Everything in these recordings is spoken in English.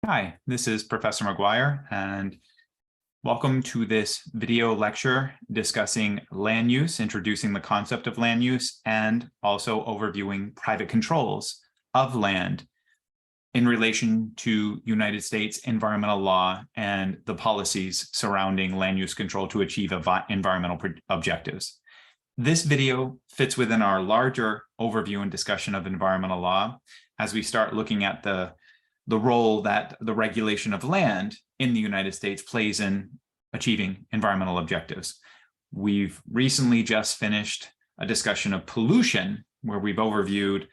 Hi, this is Professor McGuire, and welcome to this video lecture discussing land use, introducing the concept of land use, and also overviewing private controls of land in relation to United States environmental law and the policies surrounding land use control to achieve environmental objectives. This video fits within our larger overview and discussion of environmental law as we start looking at the role that the regulation of land in the United States plays in achieving environmental objectives. We've recently just finished a discussion of pollution, where we've overviewed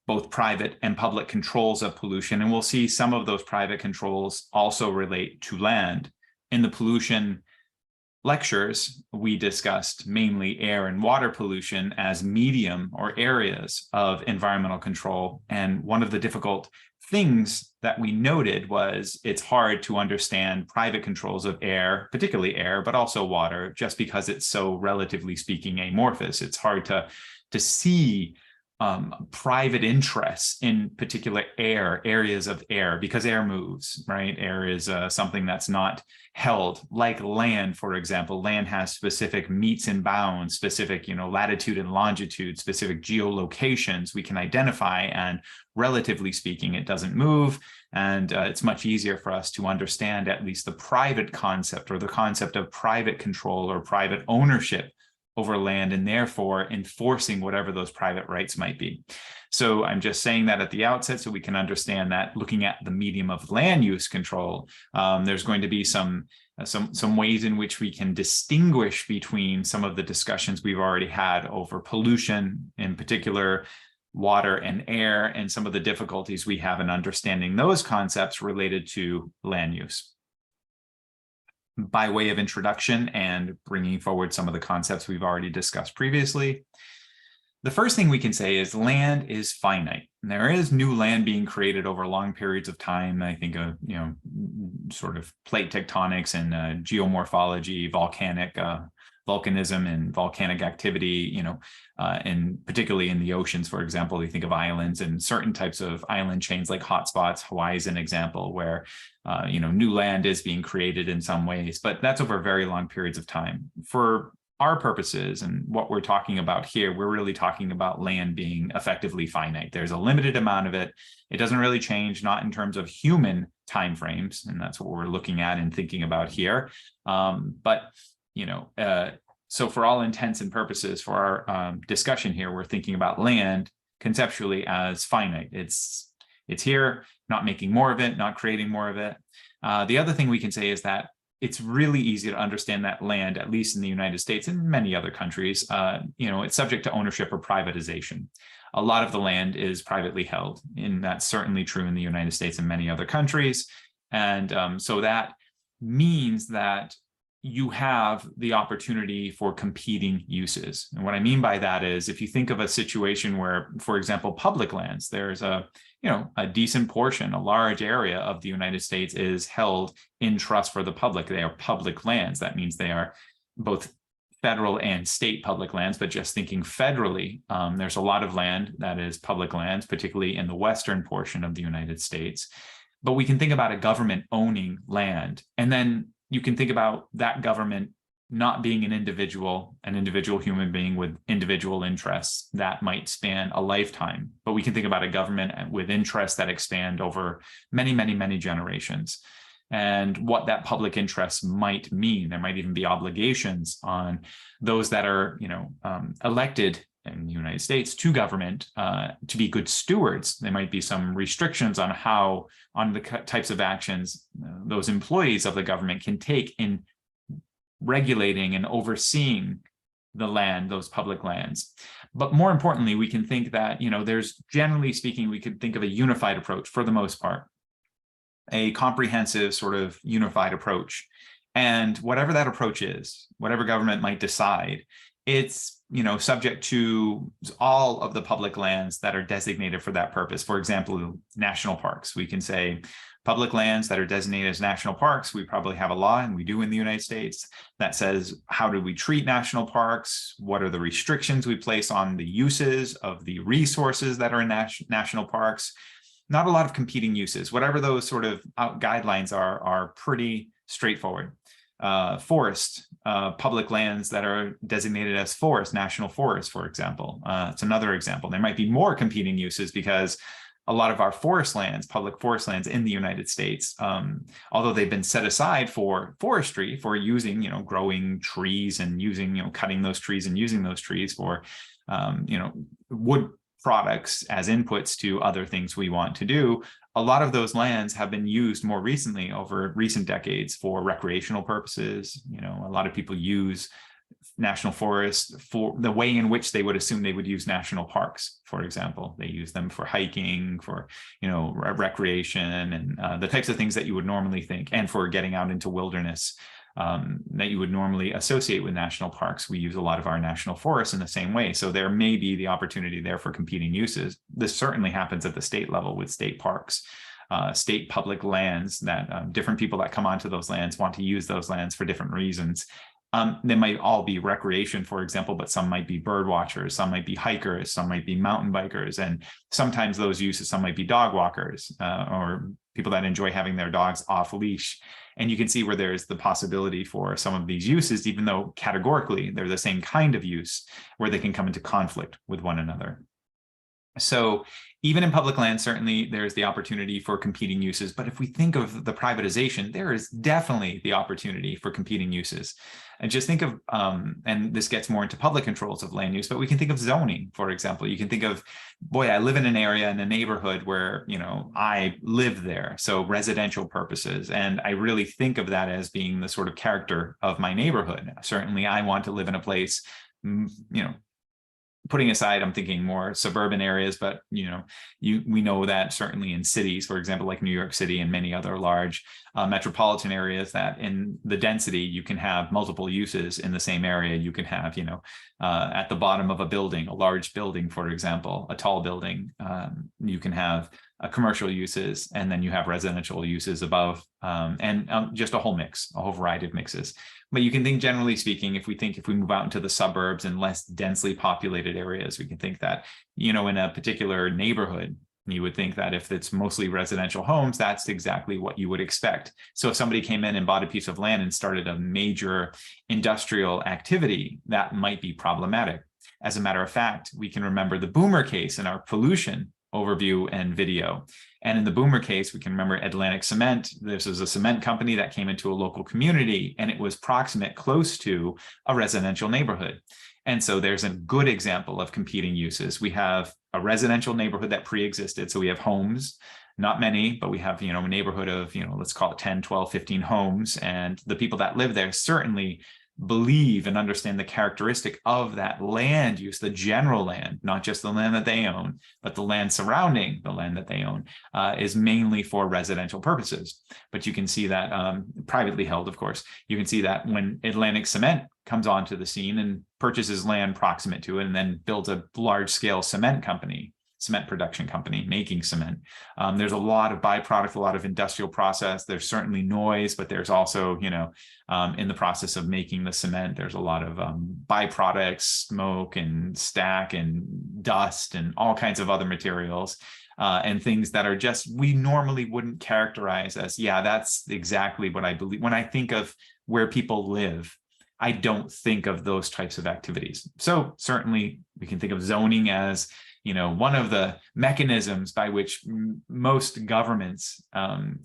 both private and public controls of pollution, and we'll see some of those private controls also relate to land. In the pollution lectures, we discussed mainly air and water pollution as medium or areas of environmental control, and one of the difficult things that we noted was it's hard to understand private controls of air, particularly air, but also water, just because it's so relatively speaking amorphous. It's hard to see private interests in particular areas of air, because air moves, right? Air is something that's not held, like land, for example. Land has specific metes and bounds, specific, latitude and longitude, specific geolocations we can identify, and relatively speaking, it doesn't move. And it's much easier for us to understand at least the private concept, or the concept of private control or private ownership over land, and therefore enforcing whatever those private rights might be. So I'm just saying that at the outset so we can understand that looking at the medium of land use control, there's going to be some ways in which we can distinguish between some of the discussions we've already had over pollution, in particular water and air, and some of the difficulties we have in understanding those concepts related to land use. By way of introduction and bringing forward some of the concepts we've already discussed previously, the first thing we can say is land is finite. And there is new land being created over long periods of time. I think of, sort of plate tectonics and geomorphology, volcanism and volcanic activity, and particularly in the oceans, for example. You think of islands and certain types of island chains like hotspots. Hawaii is an example where, new land is being created in some ways, but that's over very long periods of time. For our purposes and what we're talking about here, we're really talking about land being effectively finite. There's a limited amount of it. It doesn't really change, not in terms of human timeframes, and that's what we're looking at and thinking about here. So for all intents and purposes for our discussion here, we're thinking about land conceptually as finite. It's here, not making more of it, not creating more of it. The other thing we can say is that it's really easy to understand that land, at least in the United States and many other countries, it's subject to ownership or privatization. A lot of the land is privately held, and that's certainly true in the United States and many other countries. And so that means that you have the opportunity for competing uses. And what I mean by that is, if you think of a situation where, for example, public lands, there's a decent portion, a large area of the United States is held in trust for the public. They are public lands. That means they are both federal and state public lands, but just thinking federally, there's a lot of land that is public lands, particularly in the western portion of the United States. But we can think about a government owning land, and then you can think about that government not being an individual human being with individual interests that might span a lifetime. But we can think about a government with interests that expand over many, many, many generations, and what that public interest might mean. There might even be obligations on those that are, elected in the United States to government to be good stewards. There might be some restrictions on the types of actions those employees of the government can take in regulating and overseeing the land, those public lands. But more importantly, we can think that, there's, generally speaking, we could think of a unified approach for the most part, a comprehensive sort of unified approach. And whatever that approach is, whatever government might decide, it's subject to all of the public lands that are designated for that purpose. For example, national parks. We can say public lands that are designated as national parks. We probably have a law, and we do in the United States, that says how do we treat national parks? What are the restrictions we place on the uses of the resources that are in national parks? not a lot of competing uses. Whatever those sort of guidelines are pretty straightforward. Forest, public lands that are designated as forest, national forest, for example. It's another example. There might be more competing uses because a lot of our forest lands, public forest lands in the United States, although they've been set aside for forestry, for using, growing trees and using, cutting those trees and using those trees for, wood products as inputs to other things we want to do, a lot of those lands have been used more recently over recent decades for recreational purposes. A lot of people use national forests for the way in which they would assume they would use national parks, for example. They use them for hiking, for, recreation, and the types of things that you would normally think, and for getting out into wilderness that you would normally associate with national parks. We use a lot of our national forests in the same way. So there may be the opportunity there for competing uses. This certainly happens at the state level with state parks, state public lands that different people that come onto those lands want to use those lands for different reasons. They might all be recreation, for example, but some might be bird watchers, some might be hikers, some might be mountain bikers, and sometimes those uses, some might be dog walkers or people that enjoy having their dogs off leash. And you can see where there's the possibility for some of these uses, even though categorically they're the same kind of use, where they can come into conflict with one another. So even in public land, certainly there's the opportunity for competing uses. But if we think of the privatization, there is definitely the opportunity for competing uses. And just think of, and this gets more into public controls of land use, but we can think of zoning, for example. You can think of, boy, I live in an area, in a neighborhood where, I live there. So residential purposes. And I really think of that as being the sort of character of my neighborhood. Certainly I want to live in a place, putting aside, I'm thinking more suburban areas, but we know that certainly in cities, for example, like New York City and many other large metropolitan areas, that in the density, you can have multiple uses in the same area. You can have, at the bottom of a building, a large building, for example, a tall building, you can have commercial uses, and then you have residential uses above, and just a whole mix, a whole variety of mixes. But you can think, generally speaking, if we move out into the suburbs and less densely populated areas, we can think that, in a particular neighborhood, you would think that if it's mostly residential homes, that's exactly what you would expect. So if somebody came in and bought a piece of land and started a major industrial activity, that might be problematic. As a matter of fact, we can remember the Boomer case in our pollution overview and video. And in the Boomer case, we can remember Atlantic Cement. This was a cement company that came into a local community, and it was proximate, close to a residential neighborhood. And so there's a good example of competing uses. We have a residential neighborhood that pre-existed. So we have homes, not many, but we have, a neighborhood of, let's call it 10, 12, 15 homes. And the people that live there certainly believe and understand the characteristic of that land use, the general land, not just the land that they own, but the land surrounding the land that they own, is mainly for residential purposes. But you can see that privately held, of course, you can see that when Atlantic Cement comes onto the scene and purchases land proximate to it and then builds a large scale cement production company making cement. There's a lot of byproduct, a lot of industrial process. There's certainly noise, but there's also, in the process of making the cement, there's a lot of byproducts, smoke and stack and dust and all kinds of other materials and things that are just, we normally wouldn't characterize as, yeah, that's exactly what I believe. When I think of where people live, I don't think of those types of activities. So certainly we can think of zoning as, one of the mechanisms by which most governments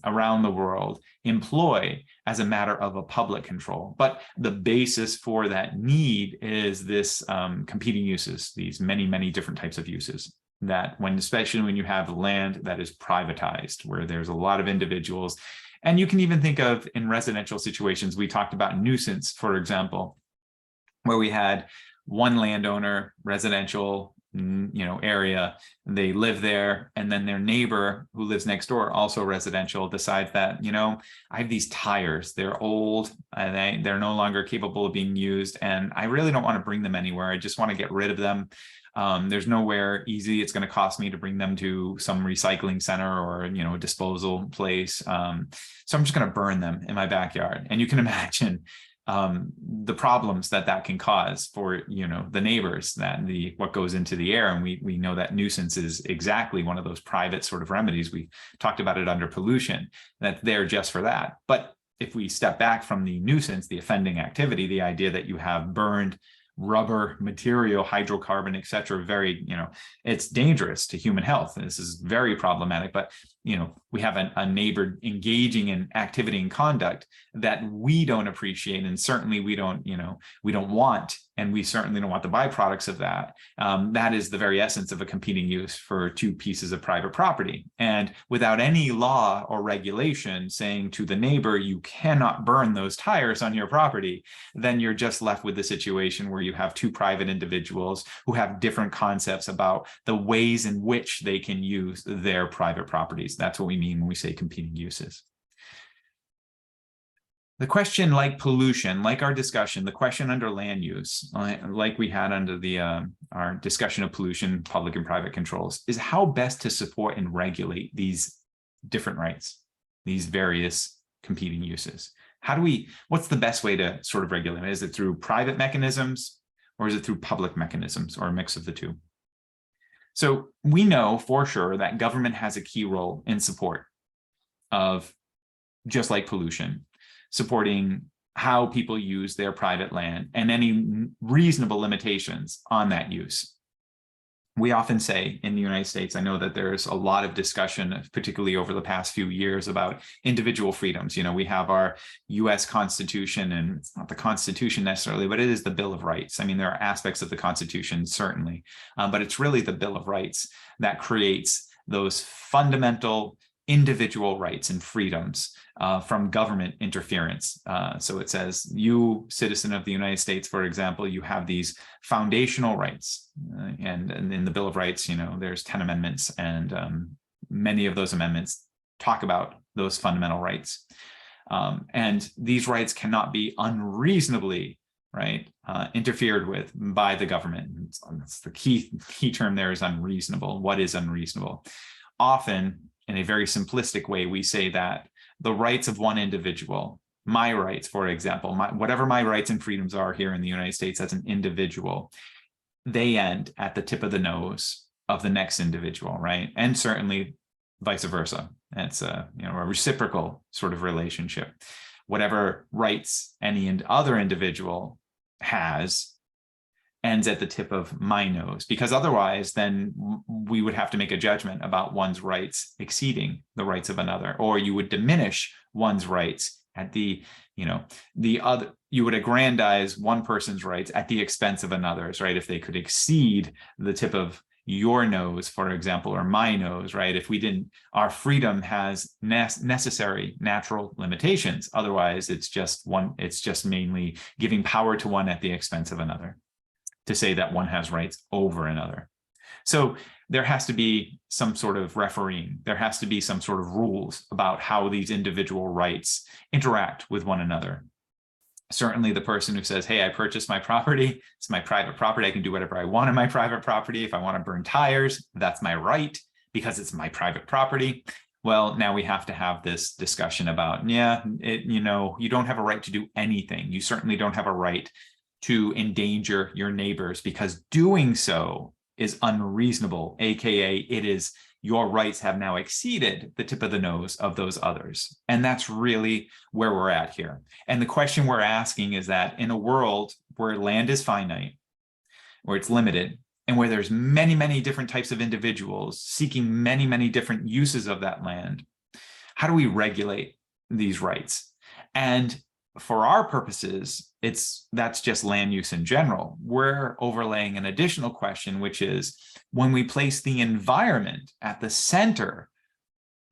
around the world employ as a matter of a public control. But the basis for that need is this competing uses, these many, many different types of uses that especially when you have land that is privatized, where there's a lot of individuals. And you can even think of in residential situations, we talked about nuisance, for example, where we had one landowner, residential, area, they live there, and then their neighbor who lives next door, also residential, decides that, I have these tires, they're old, and they're no longer capable of being used, and I really don't want to bring them anywhere. I just want to get rid of them. There's nowhere easy it's going to cost me to bring them to some recycling center or, a disposal place. So I'm just going to burn them in my backyard. And you can imagine the problems that can cause for, the neighbors, what goes into the air. And we know that nuisance is exactly one of those private sort of remedies. We talked about it under pollution, that's there just for that. But if we step back from the nuisance, the offending activity, the idea that you have burned rubber material, hydrocarbon, et cetera, very, it's dangerous to human health. And this is very problematic, but, we have a neighbor engaging in activity and conduct that we don't appreciate. And certainly we don't want, and we certainly don't want the byproducts of that. That is the very essence of a competing use for two pieces of private property. And without any law or regulation saying to the neighbor, you cannot burn those tires on your property, then you're just left with the situation where you have two private individuals who have different concepts about the ways in which they can use their private properties. That's what we mean when we say competing uses. The question, like pollution, like our discussion, the question under land use, like we had under the our discussion of pollution, public and private controls, is how best to support and regulate these different rights, these various competing uses. What's the best way to sort of regulate it? Is it through private mechanisms, or is it through public mechanisms, or a mix of the two? So we know for sure that government has a key role in support of, just like pollution, supporting how people use their private land and any reasonable limitations on that use. We often say in the United States, I know that there's a lot of discussion, particularly over the past few years, about individual freedoms. We have our US Constitution, and it's not the Constitution necessarily, but it is the Bill of Rights. I mean, there are aspects of the Constitution, certainly, but it's really the Bill of Rights that creates those fundamental individual rights and freedoms from government interference. So it says, you, citizen of the United States, for example, you have these foundational rights. And in the Bill of Rights, there's 10 amendments, and many of those amendments talk about those fundamental rights. And these rights cannot be unreasonably interfered with by the government. That's the key term there, is unreasonable. What is unreasonable? Often, in a very simplistic way, we say that the rights of one individual, my rights, for example, whatever my rights and freedoms are here in the United States as an individual, they end at the tip of the nose of the next individual, right? And certainly vice versa. It's a reciprocal sort of relationship. Whatever rights any other individual has ends at the tip of my nose, because otherwise then we would have to make a judgment about one's rights exceeding the rights of another, or you would diminish one's rights at the other. You would aggrandize one person's rights at the expense of another's, right? If they could exceed the tip of your nose, for example, or my nose, right? If we didn't, our freedom has necessary natural limitations. Otherwise, it's just mainly giving power to one at the expense of another, to say that one has rights over another. So there has to be some sort of refereeing. There has to be some sort of rules about how these individual rights interact with one another. Certainly the person who says, hey, I purchased my property, it's my private property, I can do whatever I want on my private property. If I want to burn tires, that's my right because it's my private property. Well, now we have to have this discussion about, you don't have a right to do anything. You certainly don't have a right to endanger your neighbors, because doing so is unreasonable, aka your rights have now exceeded the tip of the nose of those others. And that's really where we're at here. And the question we're asking is that in a world where land is finite, where it's limited, and where there's many, many different types of individuals seeking many, many different uses of that land, how do we regulate these rights? And for our purposes, that's just land use in general. We're overlaying an additional question, which is, when we place the environment at the center,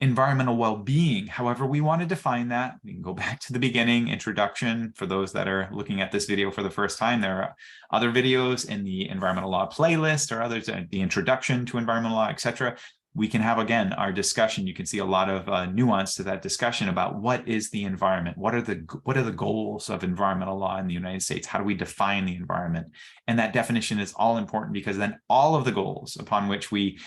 environmental well-being, however we want to define that, we can go back to the beginning, introduction. For those that are looking at this video for the first time, there are other videos in the environmental law playlist, or others, the introduction to environmental law, etc. we can have, again, our discussion. You can see a lot of nuance to that discussion about what is the environment? What are the goals of environmental law in the United States? How do we define the environment? And that definition is all important, because then all of the goals upon which we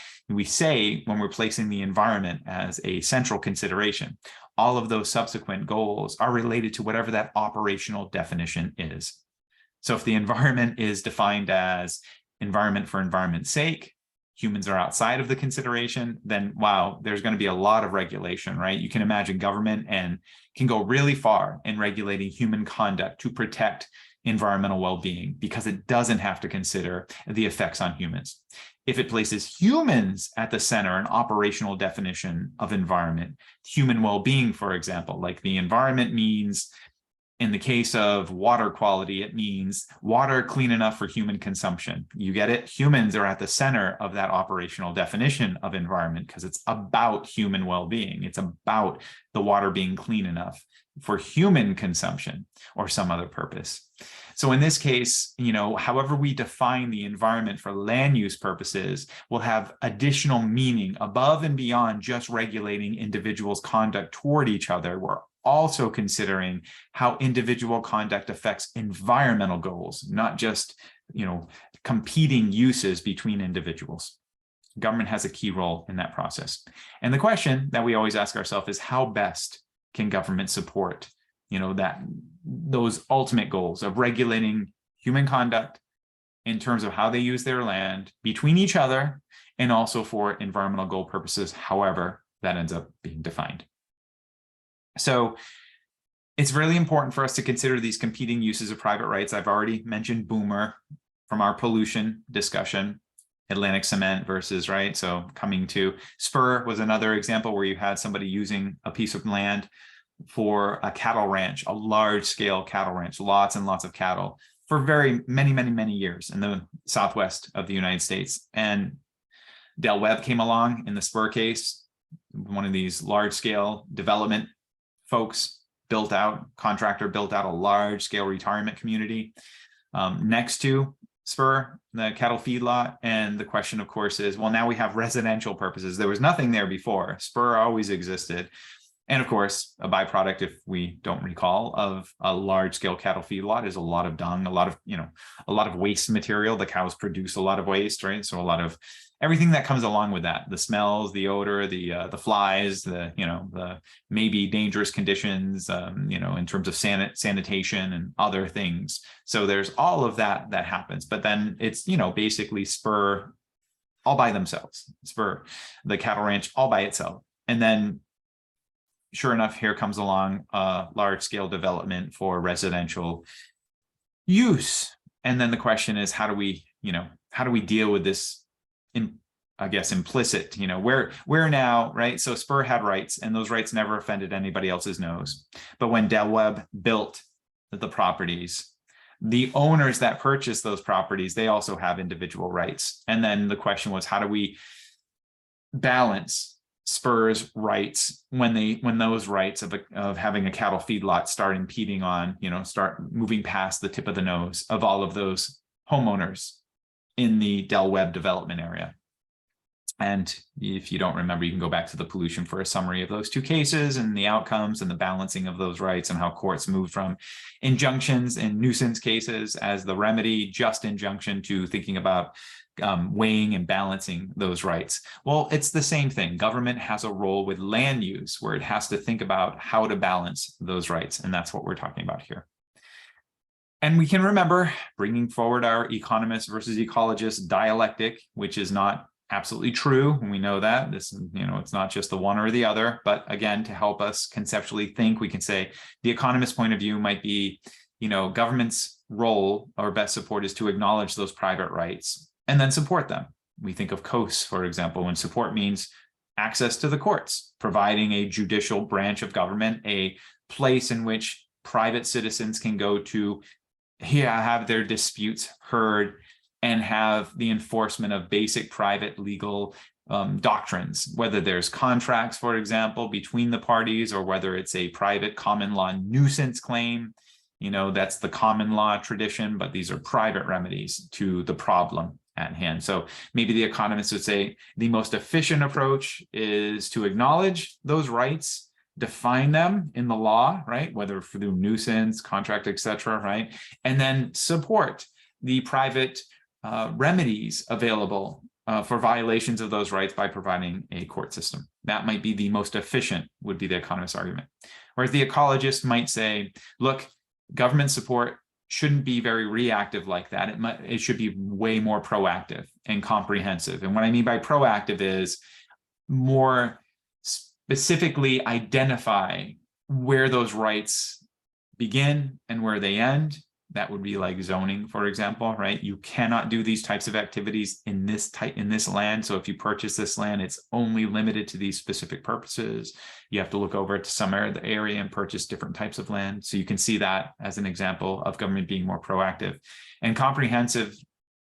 say when we're placing the environment as a central consideration, all of those subsequent goals are related to whatever that operational definition is. So if the environment is defined as environment for environment's sake, humans are outside of the consideration, then wow, there's going to be a lot of regulation, right? You can imagine government and can go really far in regulating human conduct to protect environmental well-being, because it doesn't have to consider the effects on humans. If it places humans at the center, an operational definition of environment, human well-being, for example, like the environment means, in the case of water quality, it means water clean enough for human consumption. You get it? Humans are at the center of that operational definition of environment, because it's about human well-being. It's about the water being clean enough for human consumption or some other purpose. So in this case, however we define the environment for land use purposes will have additional meaning above and beyond just regulating individuals' conduct toward each other. We're also considering how individual conduct affects environmental goals, not just, competing uses between individuals. Government has a key role in that process. And the question that we always ask ourselves is, how best can government support those ultimate goals of regulating human conduct in terms of how they use their land between each other, and also for environmental goal purposes, however that ends up being defined. So it's really important for us to consider these competing uses of private rights. I've already mentioned Boomer from our pollution discussion, Atlantic Cement versus, right? So coming to Spur was another example where you had somebody using a piece of land for a cattle ranch, a large scale cattle ranch, lots and lots of cattle for very many years in the Southwest of the United States. And Del Webb came along in the Spur case, one of these large scale development folks contractor built out a large scale retirement community next to Spur, the cattle feedlot. And the question, of course, is, well, now we have residential purposes. There was nothing there before. Spur always existed. And of course, a byproduct, if we don't recall, of a large scale cattle feedlot is a lot of dung, a lot of waste material. The cows produce a lot of waste, right? So a lot of everything that comes along with that, the smells, the odor, the flies, the maybe dangerous conditions, in terms of sanitation and other things. So there's all of that happens, but then it's, basically Spur all by themselves, Spur, the cattle ranch all by itself. And then sure enough, here comes along a large scale development for residential use. And then the question is, how do we deal with this, I guess, implicit, where now, right? So Spur had rights, and those rights never offended anybody else's nose. But when Del Webb built the properties, the owners that purchased those properties, they also have individual rights. And then the question was, how do we balance Spur's rights when those rights of having a cattle feedlot start impeding on, start moving past the tip of the nose of all of those homeowners in the Del Webb development area. And if you don't remember, you can go back to the pollution for a summary of those two cases and the outcomes and the balancing of those rights, and how courts moved from injunctions and nuisance cases as the remedy, just injunction, to thinking about weighing and balancing those rights. Well, it's the same thing. Government has a role with land use where it has to think about how to balance those rights. And that's what we're talking about here. And we can remember bringing forward our economist versus ecologist dialectic, which is not absolutely true. And we know that this, it's not just the one or the other, but again, to help us conceptually think, we can say the economist point of view might be, government's role or best support is to acknowledge those private rights and then support them. We think of COAS, for example, when support means access to the courts, providing a judicial branch of government, a place in which private citizens can go to have their disputes heard and have the enforcement of basic private legal doctrines, whether there's contracts, for example, between the parties, or whether it's a private common law nuisance claim. That's the common law tradition, but these are private remedies to the problem at hand. So maybe the economists would say the most efficient approach is to acknowledge those rights, define them in the law, right? Whether through nuisance, contract, etc., right? And then support the private remedies available for violations of those rights by providing a court system. That might be the most efficient, would be the economist's argument. Whereas the ecologist might say, look, government support shouldn't be very reactive like that. It should be way more proactive and comprehensive. And what I mean by proactive is more specifically identify where those rights begin and where they end. That would be like zoning, for example, right? You cannot do these types of activities in this land. So if you purchase this land, it's only limited to these specific purposes. You have to look over to some area and purchase different types of land. So you can see that as an example of government being more proactive. And comprehensive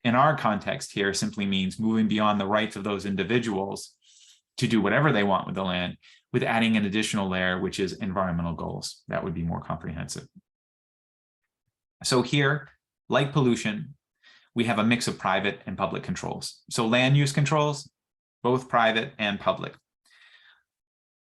in our context here simply means moving beyond the rights of those individuals to do whatever they want with the land, with adding an additional layer, which is environmental goals. That would be more comprehensive. So here, like pollution, we have a mix of private and public controls. So land use controls, both private and public.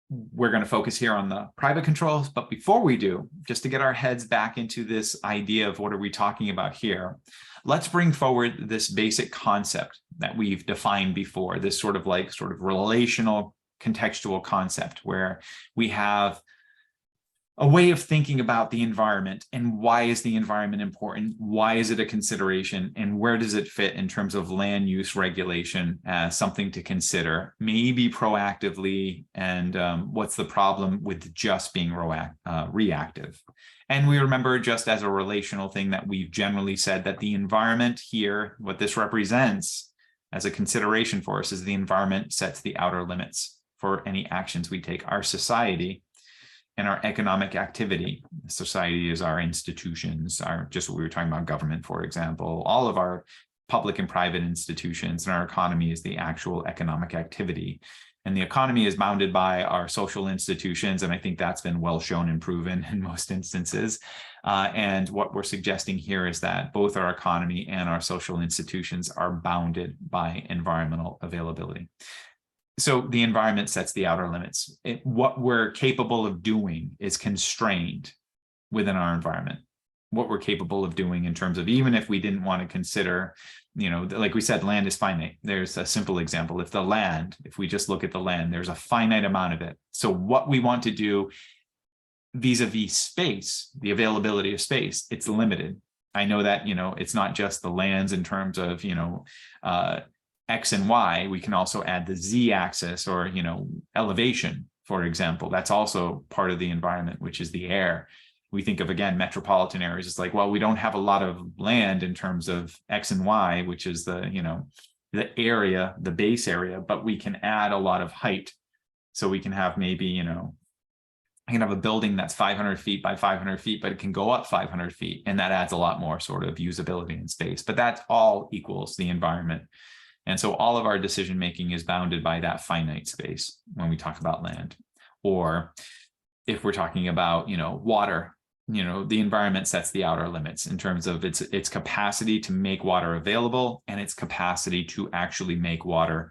We're going to focus here on the private controls, but before we do, just to get our heads back into this idea of what are we talking about here, let's bring forward this basic concept that we've defined before, this sort of relational contextual concept where we have a way of thinking about the environment and why is the environment important? Why is it a consideration? And where does it fit in terms of land use regulation as something to consider, maybe proactively, and what's the problem with just being reactive? And we remember, just as a relational thing, that we've generally said that the environment here, what this represents as a consideration for us, is the environment sets the outer limits for any actions we take. Our society and our economic activity. Society is our institutions, just what we were talking about, government, for example, all of our public and private institutions, and our economy is the actual economic activity. And the economy is bounded by our social institutions, and I think that's been well shown and proven in most instances. And what we're suggesting here is that both our economy and our social institutions are bounded by environmental availability. So the environment sets the outer limits. What we're capable of doing is constrained within our environment. What we're capable of doing in terms of, even if we didn't want to consider, like we said, land is finite. There's a simple example. If we just look at the land, there's a finite amount of it. So what we want to do vis-a-vis space, the availability of space, it's limited. I know that, it's not just the lands in terms of, X and Y. We can also add the Z axis, or, elevation, for example. That's also part of the environment, which is the air. We think of, again, metropolitan areas. It's like, well, we don't have a lot of land in terms of X and Y, which is the area, the base area, but we can add a lot of height. So we can have maybe, I can have a building that's 500 feet by 500 feet, but it can go up 500 feet. And that adds a lot more sort of usability in space, but that all equals the environment. And so all of our decision-making is bounded by that finite space when we talk about land. Or if we're talking about, water, the environment sets the outer limits in terms of its capacity to make water available, and its capacity to actually make water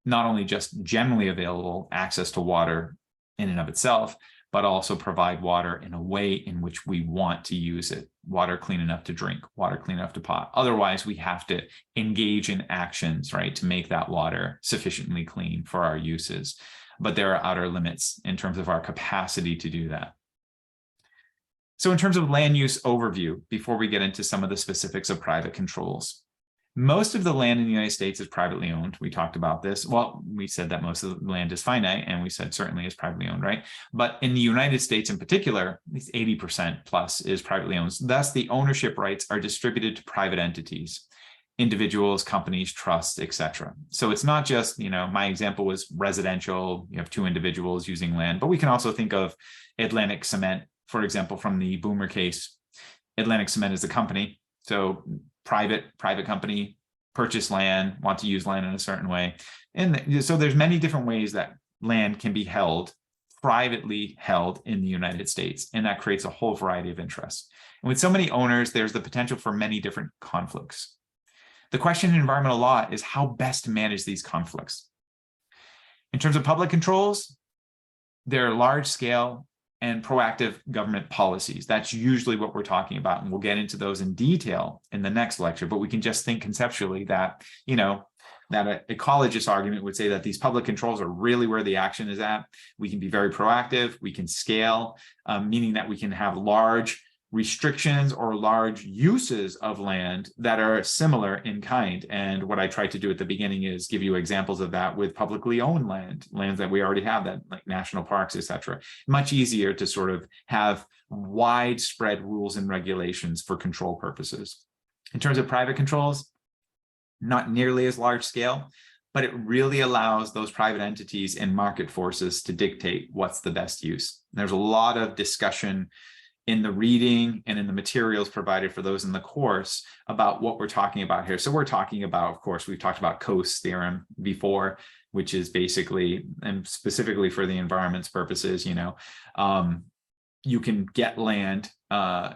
not only just generally available, access to water in and of itself, but also provide water in a way in which we want to use it. Water clean enough to drink, water clean enough to pot. Otherwise, we have to engage in actions, right, to make that water sufficiently clean for our uses. But there are outer limits in terms of our capacity to do that. So in terms of land use overview, before we get into some of the specifics of private controls, most of the land in the United States is privately owned. We talked about this. Well, we said that most of the land is finite, and we said certainly is privately owned, right? But in the United States in particular, at least 80% plus is privately owned. Thus, the ownership rights are distributed to private entities, individuals, companies, trusts, etc. So it's not just, my example was residential. You have two individuals using land, but we can also think of Atlantic Cement, for example, from the Boomer case. Atlantic Cement is a company. So private company, purchase land, want to use land in a certain way. And so there's many different ways that land can be held, privately held in the United States. And that creates a whole variety of interests. And with so many owners, there's the potential for many different conflicts. The question in environmental law is how best to manage these conflicts. In terms of public controls, they're large scale and proactive government policies. That's usually what we're talking about. And we'll get into those in detail in the next lecture, but we can just think conceptually that, that an ecologist argument would say that these public controls are really where the action is at. We can be very proactive, we can scale, meaning that we can have large restrictions or large uses of land that are similar in kind. And what I tried to do at the beginning is give you examples of that with publicly owned lands that we already have, that like national parks, etc. Much easier to sort of have widespread rules and regulations for control purposes. In terms of private controls, not nearly as large scale, but it really allows those private entities and market forces to dictate what's the best use. There's a lot of discussion in the reading and in the materials provided for those in the course about what we're talking about here. So we're talking about, of course, we've talked about Coase theorem before, which is basically, and specifically for the environment's purposes, you can get land, all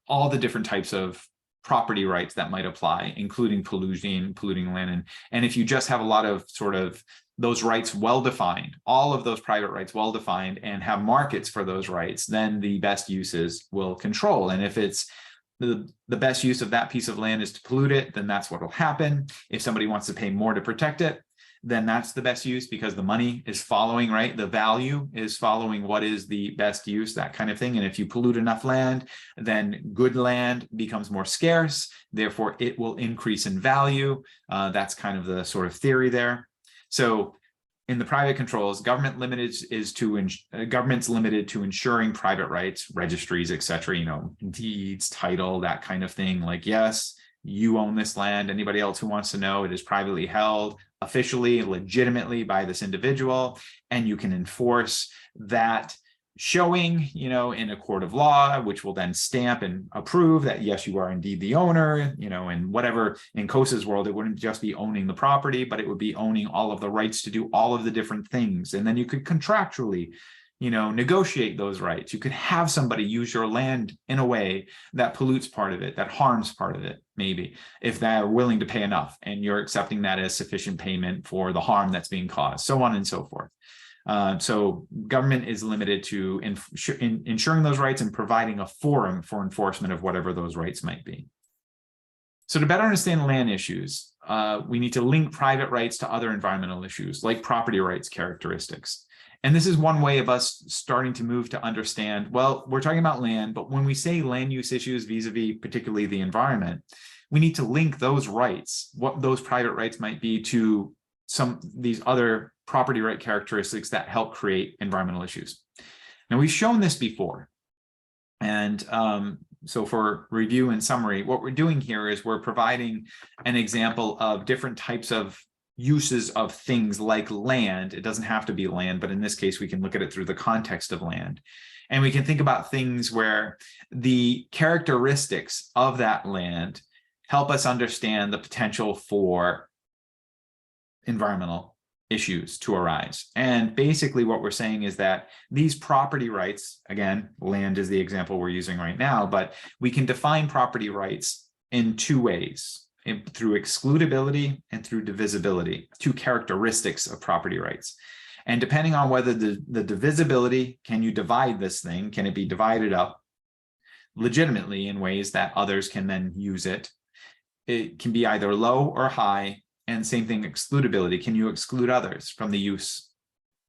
the different types of property rights that might apply, including polluting land. And if you just have a lot of sort of those rights well-defined, all of those private rights well-defined, and have markets for those rights, then the best uses will control. And if it's the best use of that piece of land is to pollute it, then that's what will happen. If somebody wants to pay more to protect it, then that's the best use because the money is following, right? The value is following what is the best use, that kind of thing. And if you pollute enough land, then good land becomes more scarce. Therefore, it will increase in value. That's kind of the sort of theory there. So in the private controls, government's limited to ensuring private rights, registries, etc., deeds, title, that kind of thing. Like, yes, you own this land. Anybody else who wants to know, it is privately held officially, legitimately by this individual, and you can enforce that showing, in a court of law, which will then stamp and approve that, yes, you are indeed the owner, and whatever. In Coase's world, it wouldn't just be owning the property, but it would be owning all of the rights to do all of the different things. And then you could contractually, negotiate those rights. You could have somebody use your land in a way that pollutes part of it, that harms part of it, maybe, if they're willing to pay enough, and you're accepting that as sufficient payment for the harm that's being caused, so on and so forth. So government is limited to ensuring those rights and providing a forum for enforcement of whatever those rights might be. So to better understand land issues, we need to link private rights to other environmental issues like property rights characteristics. And this is one way of us starting to move to understand, well, we're talking about land, but when we say land use issues vis-a-vis particularly the environment, we need to link those rights, what those private rights might be, to these other property right characteristics that help create environmental issues. Now, we've shown this before. And so for review and summary, what we're doing here is we're providing an example of different types of uses of things like land. It doesn't have to be land, but in this case, we can look at it through the context of land. And we can think about things where the characteristics of that land help us understand the potential for environmental issues to arise. And basically what we're saying is that these property rights, again, land is the example we're using right now, but we can define property rights in two ways, through excludability and through divisibility, two characteristics of property rights. And depending on whether the divisibility, can you divide this thing? Can it be divided up legitimately in ways that others can then use it? It can be either low or high. And same thing, excludability. Can you exclude others from the use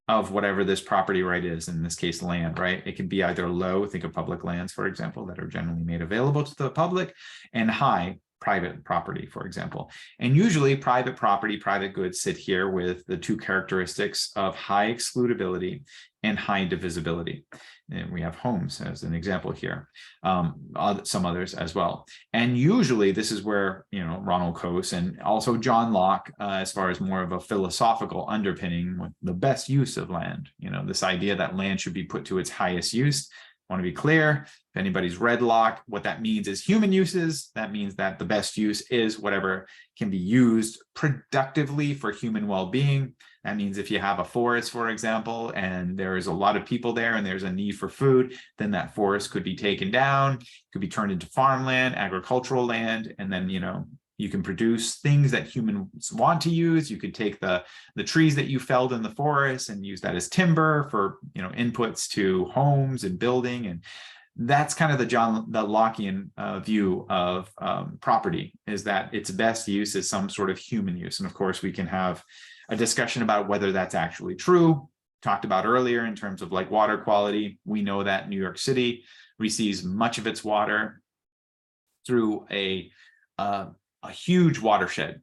of whatever this property right is, in this case, land, right? It can be either low, think of public lands, for example, that are generally made available to the public, and high, private property, for example. And usually private property, private goods sit here with the two characteristics of high excludability and high divisibility. And we have homes as an example here, some others as well. And usually this is where, Ronald Coase and also John Locke, as far as more of a philosophical underpinning with the best use of land, this idea that land should be put to its highest use. I want to be clear, if anybody's read Locke, what that means is human uses. That means that the best use is whatever can be used productively for human well-being. That means if you have a forest, for example, and there is a lot of people there and there's a need for food, then that forest could be taken down, could be turned into farmland, agricultural land, and then, You can produce things that humans want to use. You could take the trees that you felled in the forest and use that as timber for, inputs to homes and building. And that's kind of the Lockean view of property, is that its best use is some sort of human use. And of course, we can have a discussion about whether that's actually true. Talked about earlier in terms of like water quality. We know that New York City receives much of its water through a huge watershed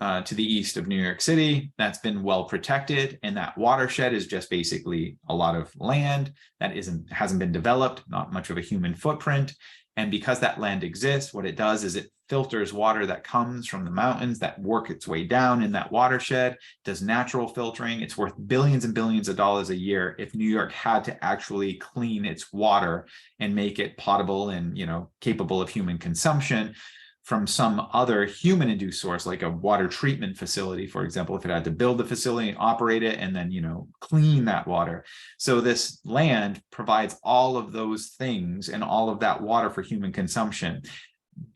to the east of New York City that's been well protected, and that watershed is just basically a lot of land that hasn't been developed, not much of a human footprint. And because that land exists, what it does is it filters water that comes from the mountains that work its way down in that watershed, does natural filtering. It's worth billions and billions of dollars a year if New York had to actually clean its water and make it potable and, capable of human consumption from some other human-induced source, like a water treatment facility, for example, if it had to build the facility and operate it and then, clean that water. So this land provides all of those things and all of that water for human consumption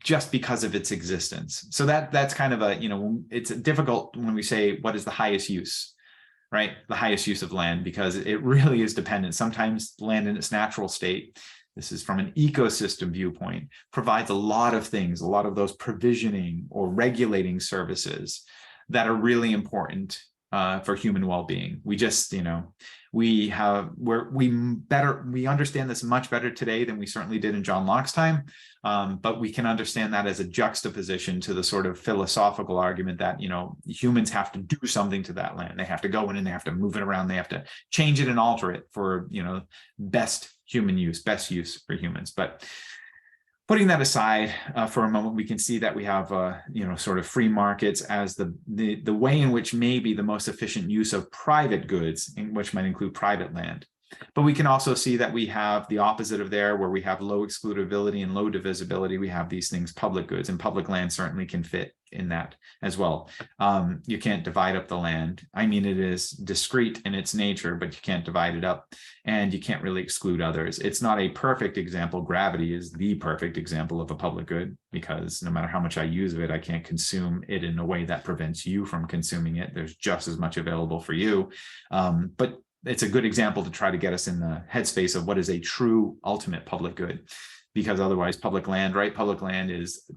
just because of its existence. So that's kind of it's difficult when we say, what is the highest use, right? The highest use of land, because it really is dependent. Sometimes land in its natural state, this is from an ecosystem viewpoint, provides a lot of things, a lot of those provisioning or regulating services that are really important for human well-being. We just, we understand this much better today than we certainly did in John Locke's time, but we can understand that as a juxtaposition to the sort of philosophical argument that, humans have to do something to that land. They have to go in and they have to move it around. They have to change it and alter it for, best human use, best use for humans. But putting that aside for a moment, we can see that we have, sort of free markets as the way in which maybe the most efficient use of private goods, which might include private land. But we can also see that we have the opposite of there, where we have low excludability and low divisibility. We have these things, public goods, and public land certainly can fit in that as well. You can't divide up the land. I mean, it is discrete in its nature, but you can't divide it up, and you can't really exclude others. It's not a perfect example. Gravity is the perfect example of a public good, because no matter how much I use of it, I can't consume it in a way that prevents you from consuming it. There's just as much available for you. But it's a good example to try to get us in the headspace of what is a true ultimate public good, because otherwise public land, right? Public land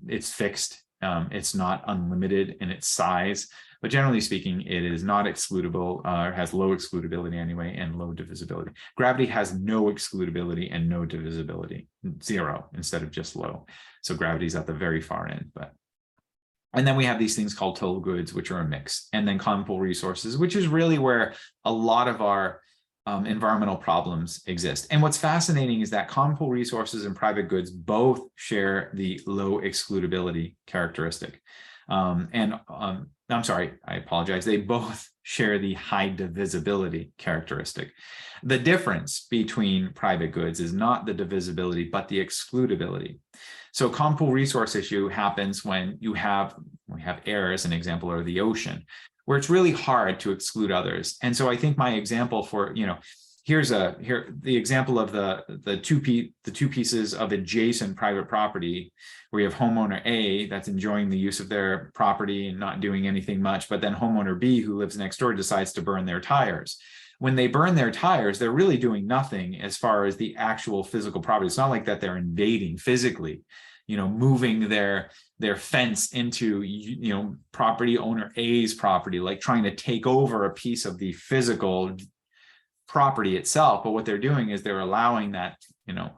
it's fixed. It's not unlimited in its size, but generally speaking, it is not excludable, or has low excludability anyway, and low divisibility. Gravity has no excludability and no divisibility, 0 instead of just low. So gravity is at the very far end, and then we have these things called total goods, which are a mix, and then common pool resources, which is really where a lot of our environmental problems exist. And what's fascinating is that common pool resources and private goods both share the low excludability characteristic. I'm sorry, I apologize. They both share the high divisibility characteristic. The difference between private goods is not the divisibility, but the excludability. So common pool resource issue happens when we have air as an example, or the ocean, where it's really hard to exclude others. And so I think my example for, here's the example of the two pieces of adjacent private property, where you have homeowner A that's enjoying the use of their property and not doing anything much, but then homeowner B, who lives next door, decides to burn their tires. When they burn their tires, they're really doing nothing as far as the actual physical property. It's not like that they're invading physically, moving their fence into, property owner A's property, like trying to take over a piece of the physical property itself. But what they're doing is they're allowing that, from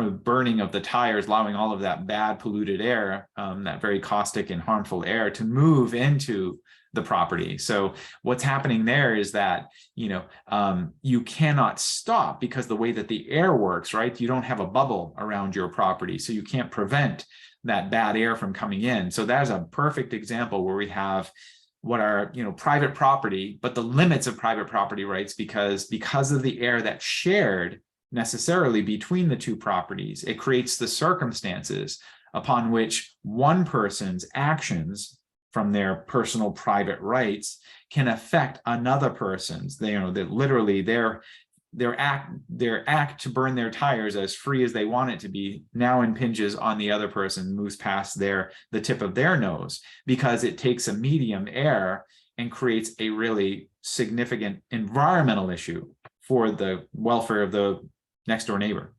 the burning of the tires, allowing all of that bad polluted air, that very caustic and harmful air, to move into the property. So what's happening there is that, you cannot stop, because the way that the air works, right? You don't have a bubble around your property, so you can't prevent that bad air from coming in. So that's a perfect example where we have what are, private property, but the limits of private property rights, because of the air that's shared necessarily between the two properties, it creates the circumstances upon which one person's actions from their personal private rights can affect another person's. That literally their their act to burn their tires as free as they want it to be now impinges on the other person, moves past the tip of their nose, because it takes a medium air and creates a really significant environmental issue for the welfare of the next door neighbor.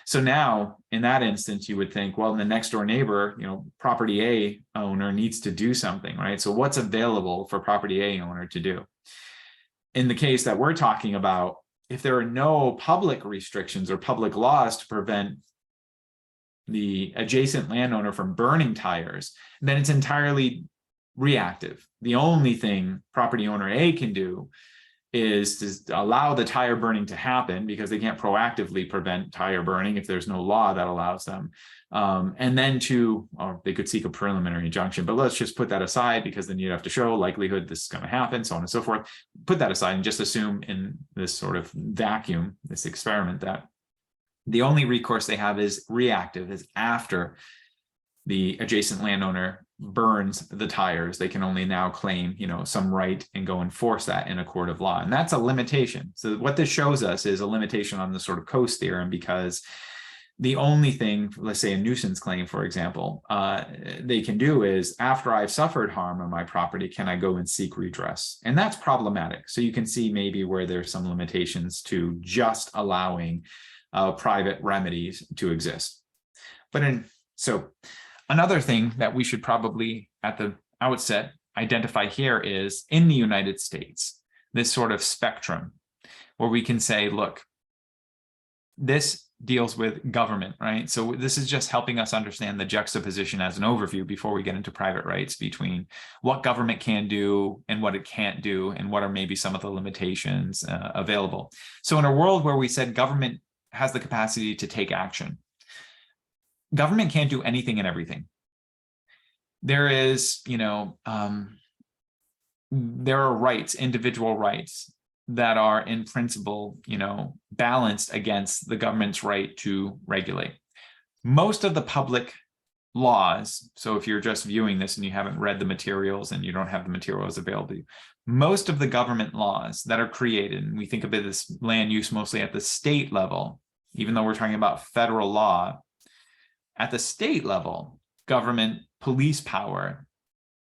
So now in that instance, you would think, well, the next door neighbor, property A owner needs to do something, right? So what's available for property A owner to do? In the case that we're talking about, if there are no public restrictions or public laws to prevent the adjacent landowner from burning tires, then it's entirely reactive. The only thing property owner A can do is to allow the tire burning to happen, because they can't proactively prevent tire burning if there's no law that allows them. And then or they could seek a preliminary injunction, but let's just put that aside, because then you'd have to show likelihood this is going to happen, so on and so forth. Put that aside and just assume in this sort of vacuum, this experiment, that the only recourse they have is reactive, is after the adjacent landowner burns the tires. They can only now claim, some right and go enforce that in a court of law. And that's a limitation. So what this shows us is a limitation on the sort of Coase theorem, because the only thing, let's say a nuisance claim, for example, they can do is, after I've suffered harm on my property, can I go and seek redress? And that's problematic. So you can see maybe where there's some limitations to just allowing private remedies to exist. So another thing that we should probably at the outset identify here is, in the United States, this sort of spectrum where we can say, look, this deals with government, right? So this is just helping us understand the juxtaposition as an overview before we get into private rights, between what government can do and what it can't do, and what are maybe some of the limitations available. So in a world where we said government has the capacity to take action, government can't do anything and everything. There is, there are rights, individual rights, that are in principle, balanced against the government's right to regulate. Most of the public laws, so if you're just viewing this and you haven't read the materials and you don't have the materials available to you, most of the government laws that are created, and we think of it as land use mostly at the state level, even though we're talking about federal law, at the state level, government police power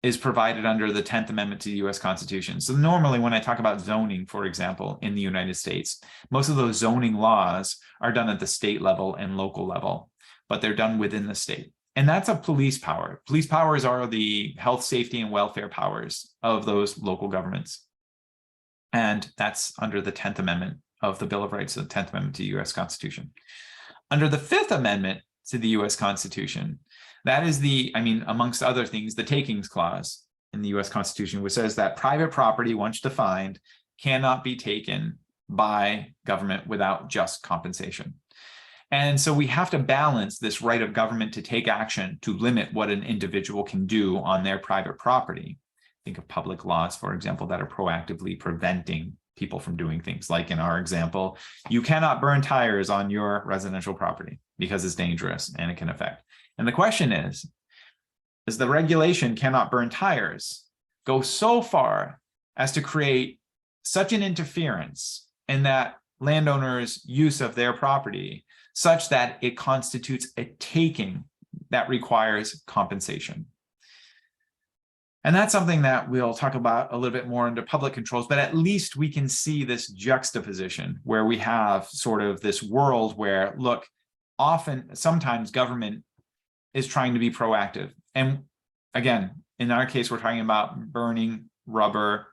is provided under the 10th Amendment to the US Constitution. So normally when I talk about zoning, for example, in the United States, most of those zoning laws are done at the state level and local level, but they're done within the state. And that's a police power. Police powers are the health, safety, and welfare powers of those local governments. And that's under the 10th Amendment of the Bill of Rights, the 10th Amendment to the US Constitution. Under the 5th Amendment to the US Constitution, that is amongst other things, the takings clause in the US Constitution, which says that private property, once defined, cannot be taken by government without just compensation. And so we have to balance this right of government to take action to limit what an individual can do on their private property. Think of public laws, for example, that are proactively preventing people from doing things. Like in our example, you cannot burn tires on your residential property because it's dangerous and it can affect. And the question is the regulation cannot burn tires go so far as to create such an interference in that landowner's use of their property, such that it constitutes a taking that requires compensation? And that's something that we'll talk about a little bit more under public controls, but at least we can see this juxtaposition where we have sort of this world where, look, sometimes government is trying to be proactive. And again, in our case, we're talking about burning rubber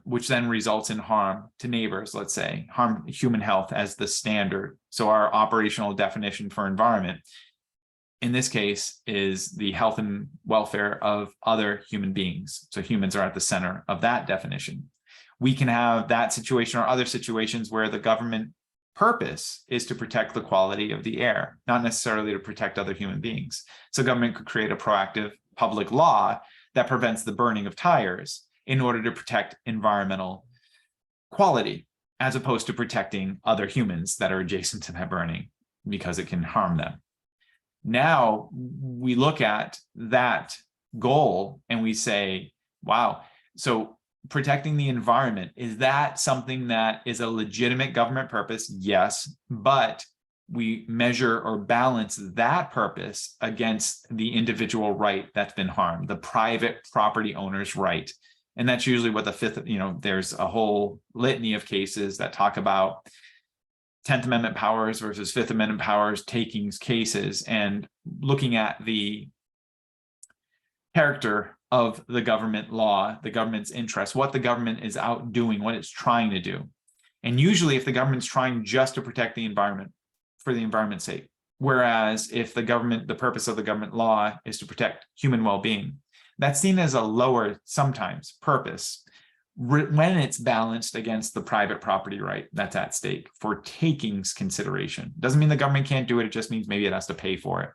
which then results in harm to neighbors, let's say, harm human health as the standard. So our operational definition for environment, in this case, is the health and welfare of other human beings. So humans are at the center of that definition. We can have that situation or other situations where the government purpose is to protect the quality of the air, not necessarily to protect other human beings. So government could create a proactive public law that prevents the burning of tires in order to protect environmental quality, as opposed to protecting other humans that are adjacent to that burning because it can harm them. Now we look at that goal and we say, wow, so protecting the environment, is that something that is a legitimate government purpose? Yes, but we measure or balance that purpose against the individual right that's been harmed, the private property owner's right. And that's usually what the fifth, there's a whole litany of cases that talk about 10th Amendment powers versus Fifth Amendment powers, takings cases, and looking at the character of the government law, the government's interest, what the government is out doing, what it's trying to do. And usually if the government's trying just to protect the environment for the environment's sake, whereas if the purpose of the government law is to protect human well-being, that's seen as a lower, sometimes, purpose when it's balanced against the private property right that's at stake for takings consideration. Doesn't mean the government can't do it, it just means maybe it has to pay for it.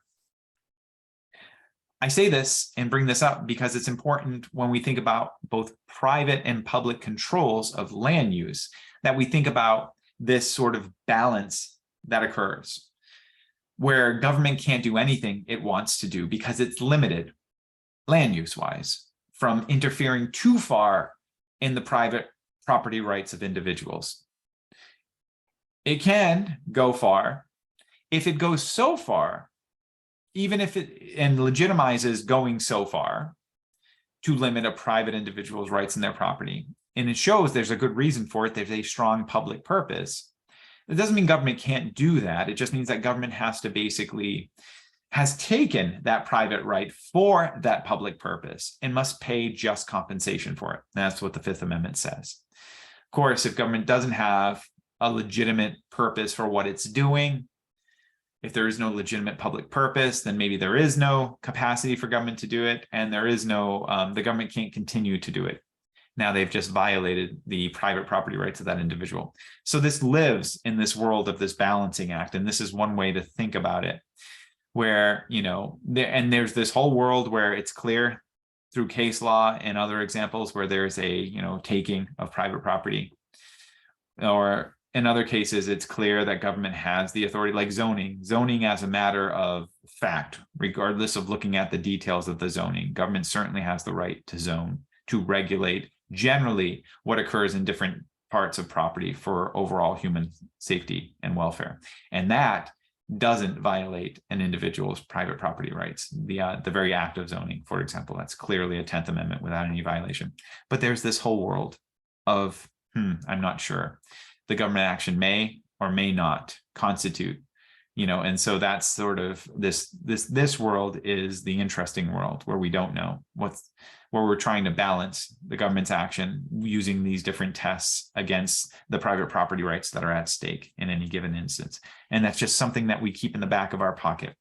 I say this and bring this up because it's important when we think about both private and public controls of land use, that we think about this sort of balance that occurs, where government can't do anything it wants to do because it's limited land use wise from interfering too far in the private property rights of individuals. It can go far. If it goes so far, even if it legitimizes going so far to limit a private individual's rights in their property, and it shows there's a good reason for it, there's a strong public purpose, it doesn't mean government can't do that. It just means that government has taken that private right for that public purpose and must pay just compensation for it. That's what the Fifth Amendment says. Of course, if government doesn't have a legitimate purpose for what it's doing, if there is no legitimate public purpose, then maybe there is no capacity for government to do it, and there is no, the government can't continue to do it. Now they've just violated the private property rights of that individual. So this lives in this world of this balancing act, and this is one way to think about it, where, there's this whole world where it's clear through case law and other examples where there's a, taking of private property, or in other cases, it's clear that government has the authority, like zoning as a matter of fact, regardless of looking at the details of the zoning. Government certainly has the right to zone, to regulate generally what occurs in different parts of property for overall human safety and welfare. And that doesn't violate an individual's private property rights. The very act of zoning, for example, that's clearly a 10th Amendment without any violation. But there's this whole world of, I'm not sure. The government action may or may not constitute, and so that's sort of this world is the interesting world where we don't know where we're trying to balance the government's action using these different tests against the private property rights that are at stake in any given instance. And that's just something that we keep in the back of our pocket.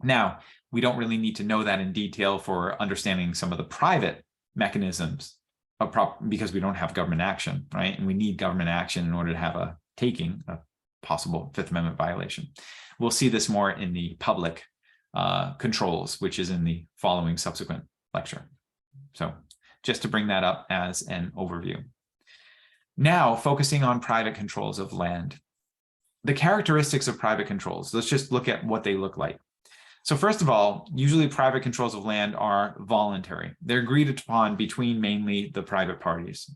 Now, we don't really need to know that in detail for understanding some of the private mechanisms because we don't have government action, right? And we need government action in order to have a possible Fifth Amendment violation. We'll see this more in the public controls, which is in the following subsequent lecture. So just to bring that up as an overview. Now, focusing on private controls of land. The characteristics of private controls, let's just look at what they look like. So first of all, usually private controls of land are voluntary. They're agreed upon between mainly the private parties.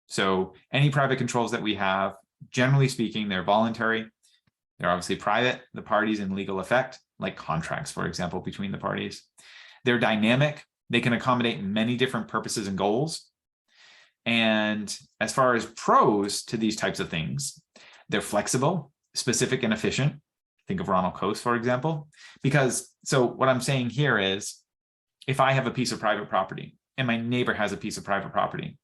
So any private controls that we have, generally speaking, they're voluntary. They're obviously private, the parties in legal effect, like contracts, for example, between the parties. They're dynamic. They can accommodate many different purposes and goals. And as far as pros to these types of things, they're flexible, specific, and efficient. Think of Ronald Coase, for example, so what I'm saying here is, if I have a piece of private property and my neighbor has a piece of private property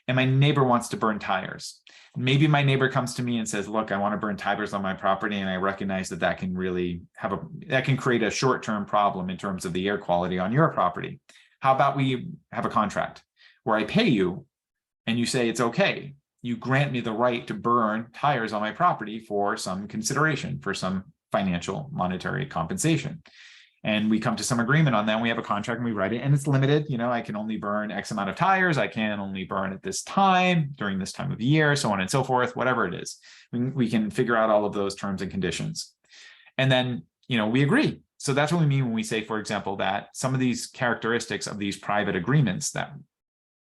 and my neighbor wants to burn tires, maybe my neighbor comes to me and says, look, I want to burn tires on my property. And I recognize that can really that can create a short-term problem in terms of the air quality on your property. How about we have a contract where I pay you and you say it's okay. You grant me the right to burn tires on my property for some consideration, for some financial monetary compensation. And we come to some agreement on that. We have a contract and we write it, and it's limited. I can only burn X amount of tires. I can only burn at this time during this time of year, so on and so forth, whatever it is. We can figure out all of those terms and conditions. And then, we agree. So that's what we mean when we say, for example, that some of these characteristics of these private agreements that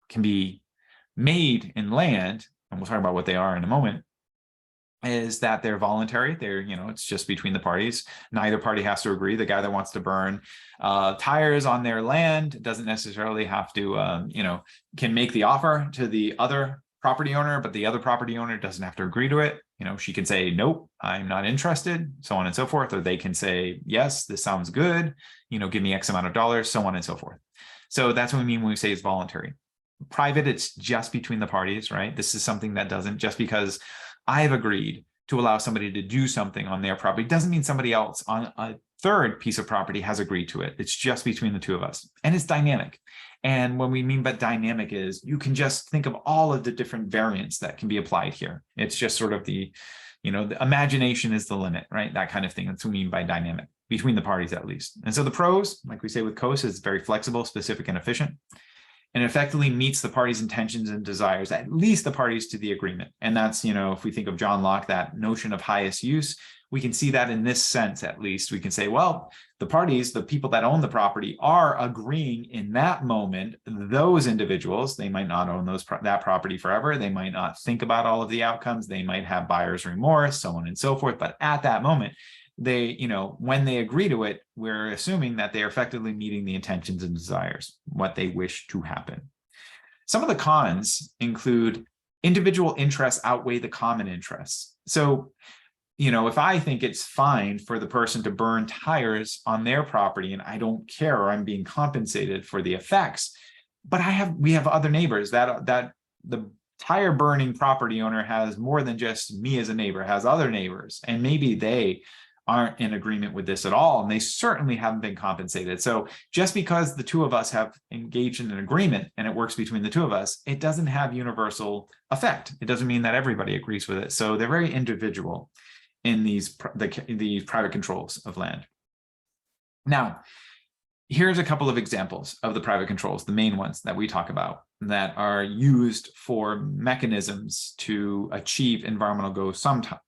can be made in land, and we'll talk about what they are in a moment, is that they're voluntary. They're, it's just between the parties. Neither party has to agree. The guy that wants to burn tires on their land doesn't necessarily have to, can make the offer to the other property owner, but the other property owner doesn't have to agree to it. She can say, nope, I'm not interested, so on and so forth. Or they can say, yes, this sounds good, give me X amount of dollars, so on and so forth. So that's what we mean when we say it's voluntary. Private, it's just between the parties, right? This is something that doesn't, just because I've agreed to allow somebody to do something on their property doesn't mean somebody else on a third piece of property has agreed to it. It's just between the two of us, and it's dynamic. And what we mean by dynamic is you can just think of all of the different variants that can be applied here. It's just sort of the imagination is the limit, right? That kind of thing. That's what we mean by dynamic, between the parties at least. And so the pros, like we say with COAS, is very flexible, specific, and efficient. And effectively meets the parties' intentions and desires, at least the parties to the agreement. And that's, if we think of John Locke, that notion of highest use, we can see that in this sense, at least. We can say, well, the parties, the people that own the property, are agreeing in that moment. Those individuals, they might not own that property forever. They might not think about all of the outcomes. They might have buyer's remorse, so on and so forth. But at that moment, they, when they agree to it, we're assuming that they are effectively meeting the intentions and desires, what they wish to happen. Some of the cons include individual interests outweigh the common interests. So, if I think it's fine for the person to burn tires on their property and I don't care, or I'm being compensated for the effects, but we have other neighbors that the tire burning property owner has more than just me as a neighbor, has other neighbors, and maybe they aren't in agreement with this at all, and they certainly haven't been compensated. So just because the two of us have engaged in an agreement and it works between the two of us, it doesn't have universal effect. It doesn't mean that everybody agrees with it. So they're very individual in these private controls of land. Now, here's a couple of examples of the private controls, the main ones that we talk about that are used for mechanisms to achieve environmental goals sometimes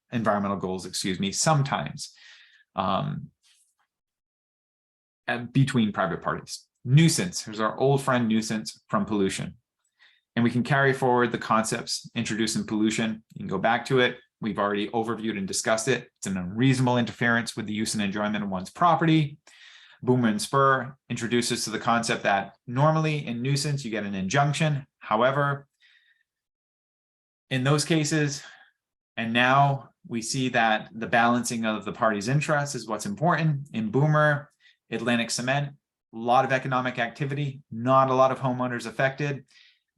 between private parties. Nuisance, here's our old friend nuisance from pollution. And we can carry forward the concepts introduced in pollution. You can go back to it. We've already overviewed and discussed it. It's an unreasonable interference with the use and enjoyment of one's property. Boomer and Spur introduces to the concept that normally in nuisance, you get an injunction. However, in those cases, and now we see that the balancing of the parties' interests is what's important. In Boomer, Atlantic Cement, a lot of economic activity, not a lot of homeowners affected.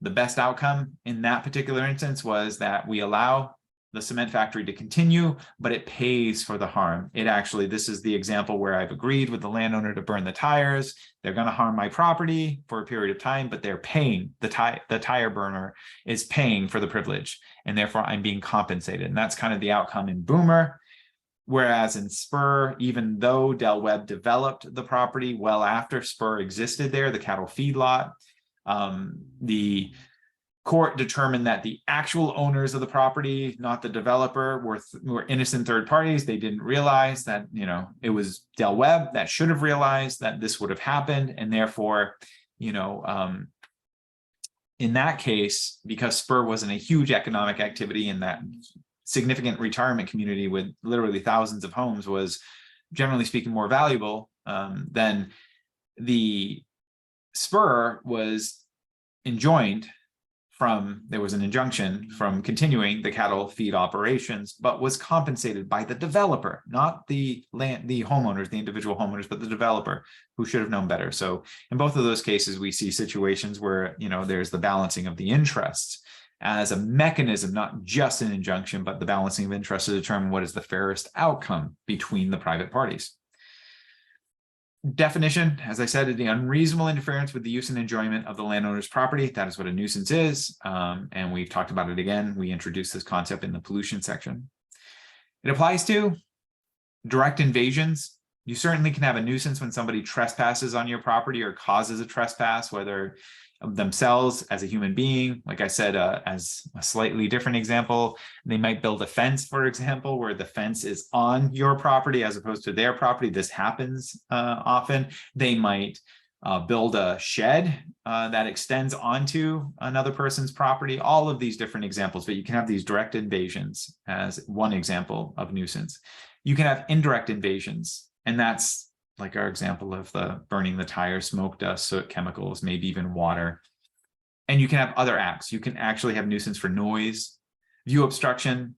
The best outcome in that particular instance was that we allow the cement factory to continue, but it pays for the harm. This is the example where I've agreed with the landowner to burn the tires. They're going to harm my property for a period of time, but they're paying, the tire burner is paying for the privilege, and therefore I'm being compensated. And that's kind of the outcome in Boomer. Whereas in Spur, even though Del Webb developed the property well after Spur existed there, the cattle feedlot, the court determined that the actual owners of the property, not the developer, were innocent third parties. They didn't realize that, it was Del Webb that should have realized that this would have happened. And therefore, in that case, because Spur wasn't a huge economic activity in that significant retirement community with literally thousands of homes, was generally speaking more valuable, than the Spur was enjoined there was an injunction from continuing the cattle feed operations, but was compensated by the developer, not the homeowners, the individual homeowners, but the developer, who should have known better. So in both of those cases, we see situations where, there's the balancing of the interests as a mechanism, not just an injunction, but the balancing of interests to determine what is the fairest outcome between the private parties. Definition, as I said, is the unreasonable interference with the use and enjoyment of the landowner's property. That is what a nuisance is. And we've talked about it again. We introduced this concept in the pollution section. It applies to direct invasions. You certainly can have a nuisance when somebody trespasses on your property or causes a trespass, whether themselves as a human being. Like I said, as a slightly different example, they might build a fence, for example, where the fence is on your property as opposed to their property. This happens often. They might build a shed that extends onto another person's property, all of these different examples, but you can have these direct invasions as one example of nuisance. You can have indirect invasions, and that's like our example of the burning the tires, smoke, dust, soot, chemicals, maybe even water. And you can have other acts. You can actually have nuisance for noise, view obstruction.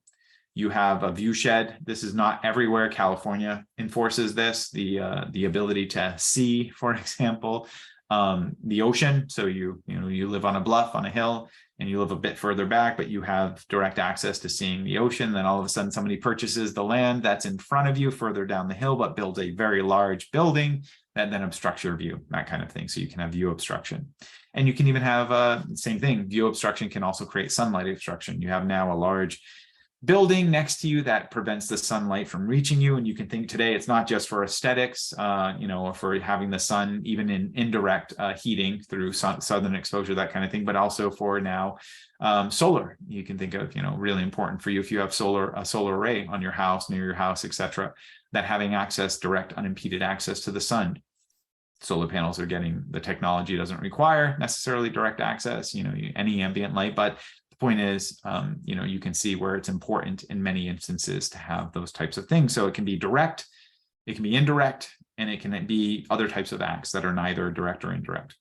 You have a view shed. This is not everywhere. California enforces this, the ability to see, for example, the ocean. So you live on a bluff on a hill and you live a bit further back, but you have direct access to seeing the ocean. Then all of a sudden somebody purchases the land that's in front of you further down the hill, but builds a very large building that then obstructs your view, that kind of thing. So you can have view obstruction. And you can even have same thing. View obstruction can also create sunlight obstruction. You have now a large building next to you that prevents the sunlight from reaching you. And you can think today it's not just for aesthetics, or for having the sun, even in indirect heating through southern exposure, that kind of thing, but also for now solar. You can think of, really important for you if you have a solar array on your house, near your house, etc., that having access, direct unimpeded access to the sun. Solar panels are getting, the technology doesn't require necessarily direct access, any ambient light, but the point is, you can see where it's important in many instances to have those types of things. So it can be direct, it can be indirect, and it can be other types of acts that are neither direct or indirect.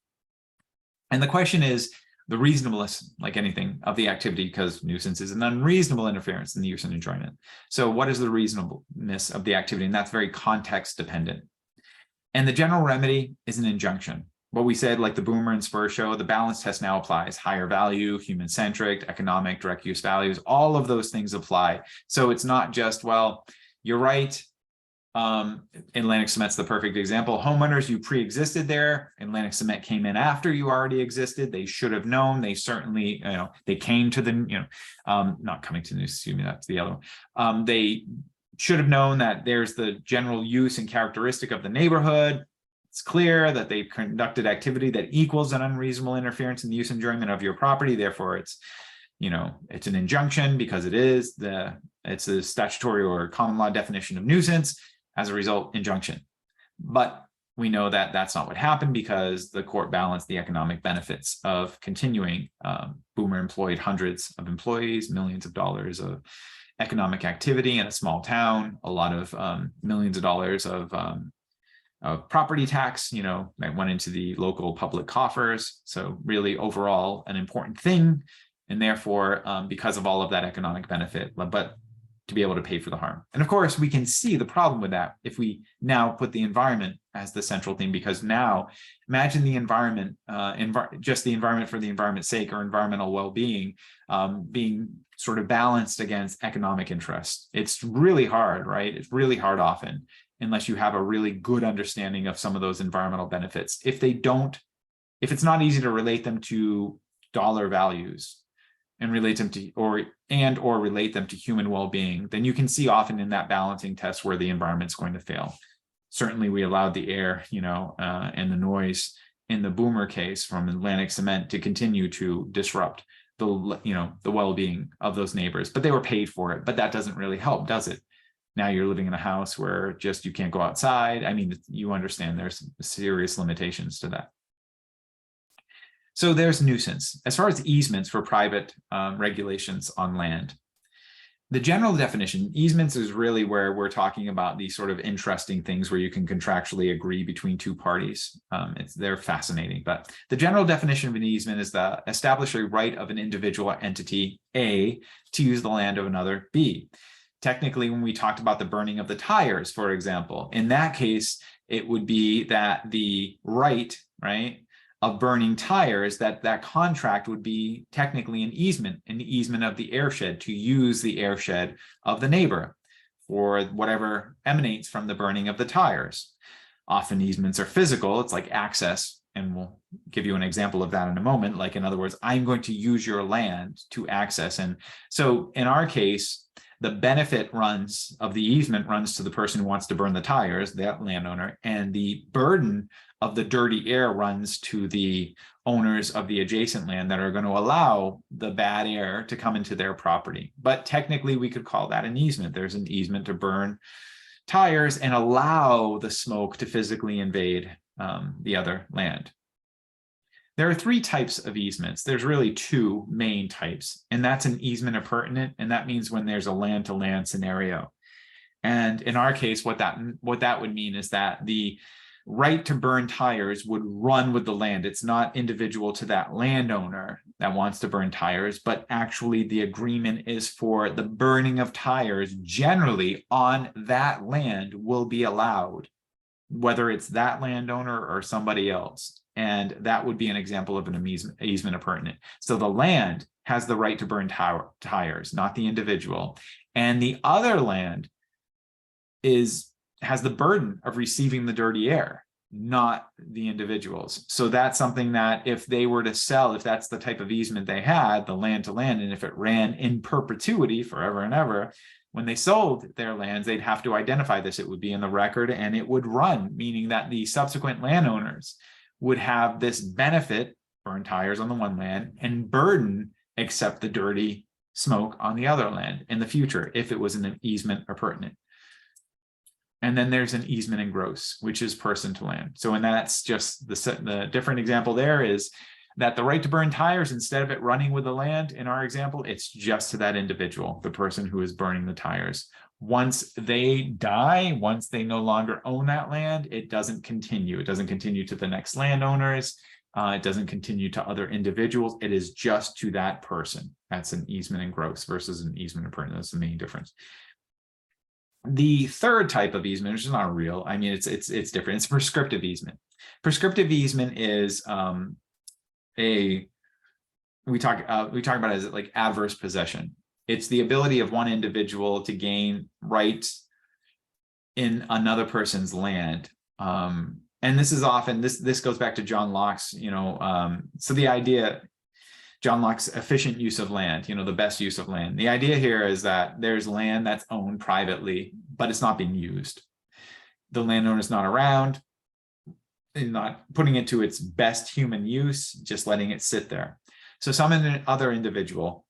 And the question is the reasonableness, like anything, of the activity, because nuisance is an unreasonable interference in the use and enjoyment. So what is the reasonableness of the activity? And that's very context dependent. And the general remedy is an injunction. What we said, like the Boomer and Spur show, the balance test now applies. Higher value, human-centric, economic, direct use values, all of those things apply. So it's not just, well, you're right. Atlantic Cement's the perfect example. Homeowners, you pre-existed there. Atlantic Cement came in after you already existed. They should have known. They certainly, they came to the, not coming to the news, excuse me, that's the other one. They should have known that there's the general use and characteristic of the neighborhood. It's clear that they've conducted activity that equals an unreasonable interference in the use and enjoyment of your property. Therefore, it's an injunction because it's a statutory or common law definition of nuisance. As a result, injunction. But we know that that's not what happened because the court balanced the economic benefits of continuing. Boomer employed hundreds of employees, millions of dollars of economic activity in a small town, a lot of millions of dollars of property tax, that went into the local public coffers. So really overall an important thing. And therefore, because of all of that economic benefit, but to be able to pay for the harm. And of course, we can see the problem with that if we now put the environment as the central theme, because now imagine the environment, just the environment for the environment's sake or environmental well-being being sort of balanced against economic interest. It's really hard, right? It's really hard often, unless you have a really good understanding of some of those environmental benefits. If it's not easy to relate them to dollar values and relate them to, or relate them to human well-being, then you can see often in that balancing test where the environment's going to fail. Certainly we allowed the air, and the noise in the Boomer case from Atlantic Cement to continue to disrupt the well-being of those neighbors, but they were paid for it. But that doesn't really help, does it? Now you're living in a house where just you can't go outside. I mean, you understand there's serious limitations to that. So there's nuisance. As far as easements for private regulations on land, the general definition, easements is really where we're talking about these sort of interesting things where you can contractually agree between two parties. They're fascinating, but the general definition of an easement is the establish a right of an individual entity, A, to use the land of another, B. Technically, when we talked about the burning of the tires, for example, in that case, it would be that the right, of burning tires, that contract would be technically an easement of the airshed to use the airshed of the neighbor for whatever emanates from the burning of the tires. Often easements are physical, it's like access, and we'll give you an example of that in a moment. Like, in other words, I'm going to use your land to access. And so in our case, the benefit of the easement runs to the person who wants to burn the tires, that landowner, and the burden of the dirty air runs to the owners of the adjacent land that are going to allow the bad air to come into their property. But technically we could call that an easement. There's an easement to burn tires and allow the smoke to physically invade the other land. There are three types of easements. There's really two main types, and that's an easement appurtenant, and that means when there's a land-to-land scenario. And in our case, what that would mean is that the right to burn tires would run with the land. It's not individual to that landowner that wants to burn tires, but actually the agreement is for the burning of tires generally on that land will be allowed, whether it's that landowner or somebody else. And that would be an example of an easement appurtenant. So the land has the right to burn tires, not the individual. And the other land has the burden of receiving the dirty air, not the individuals. So that's something that if they were to sell, if that's the type of easement they had, the land to land, and if it ran in perpetuity forever and ever, when they sold their lands, they'd have to identify this. It would be in the record and it would run, meaning that the subsequent landowners would have this benefit, burn tires on the one land, and burden accept the dirty smoke on the other land in the future if it was an easement appurtenant. And then there's an easement in gross, which is person to land. So, and that's just the different example there is that the right to burn tires, instead of it running with the land, in our example, it's just to that individual, the person who is burning the tires. Once they die, once they no longer own that land, it doesn't continue. It doesn't continue to the next landowners. It doesn't continue to other individuals. It is just to that person. That's an easement in gross versus an easement appurtenant. That's the main difference. The third type of easement, which is not real, I mean, it's different. It's prescriptive easement. Prescriptive easement is we talk about it as like adverse possession. It's the ability of one individual to gain rights in another person's land. And this is often, this goes back to John Locke's, so the idea, John Locke's efficient use of land, the best use of land. The idea here is that there's land that's owned privately, but it's not being used. The landowner's not around, and not putting it to its best human use, just letting it sit there. So some other individual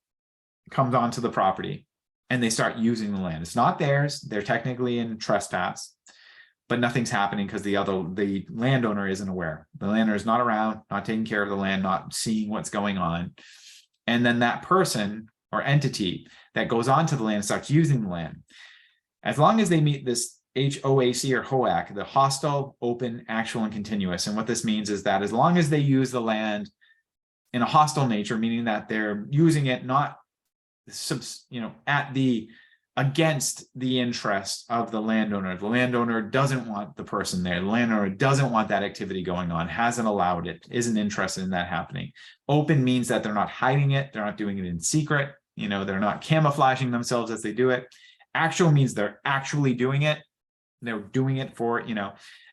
comes onto the property and they start using the land. It's not theirs. They're technically in trespass, but nothing's happening because the landowner isn't aware. The landowner is not around, not taking care of the land, not seeing what's going on. And then that person or entity that goes onto the land starts using the land. As long as they meet this HOAC or HOAC, the hostile, open, actual, and continuous. And what this means is that as long as they use the land in a hostile nature, meaning that they're using it not against the interest of the landowner. The landowner doesn't want the person there. The landowner doesn't want that activity going on, hasn't allowed it, isn't interested in that happening. Open means that they're not hiding it. They're not doing it in secret. They're not camouflaging themselves as they do it. Actual means they're actually doing it. They're doing it for,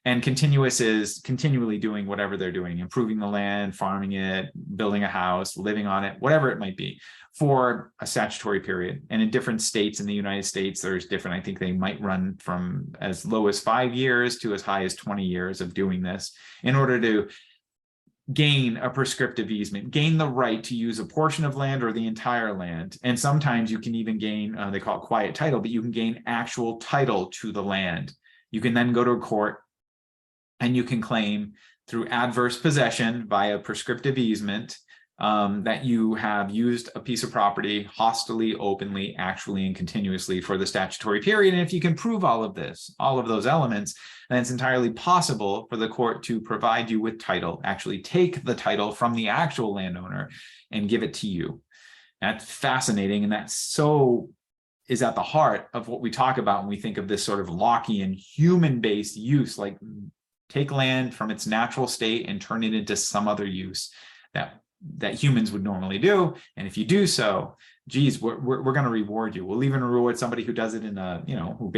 and continuous is continually doing whatever they're doing, improving the land, farming it, building a house, living on it, whatever it might be, for a statutory period. And in different states in the United States, there's different, I think they might run from as low as 5 years to as high as 20 years of doing this in order to gain a prescriptive easement, gain the right to use a portion of land or the entire land. And sometimes you can even gain, they call it quiet title, but you can gain actual title to the land. You can then go to a court and you can claim through adverse possession via prescriptive easement that you have used a piece of property hostilely, openly, actually, and continuously for the statutory period. And if you can prove all of this, all of those elements, then it's entirely possible for the court to provide you with title, actually take the title from the actual landowner and give it to you. That's fascinating. And that's so is at the heart of what we talk about when we think of this sort of Lockean human-based use, like take land from its natural state and turn it into some other use that humans would normally do. And if you do so, geez, we're going to reward you. We'll even reward somebody who does it in who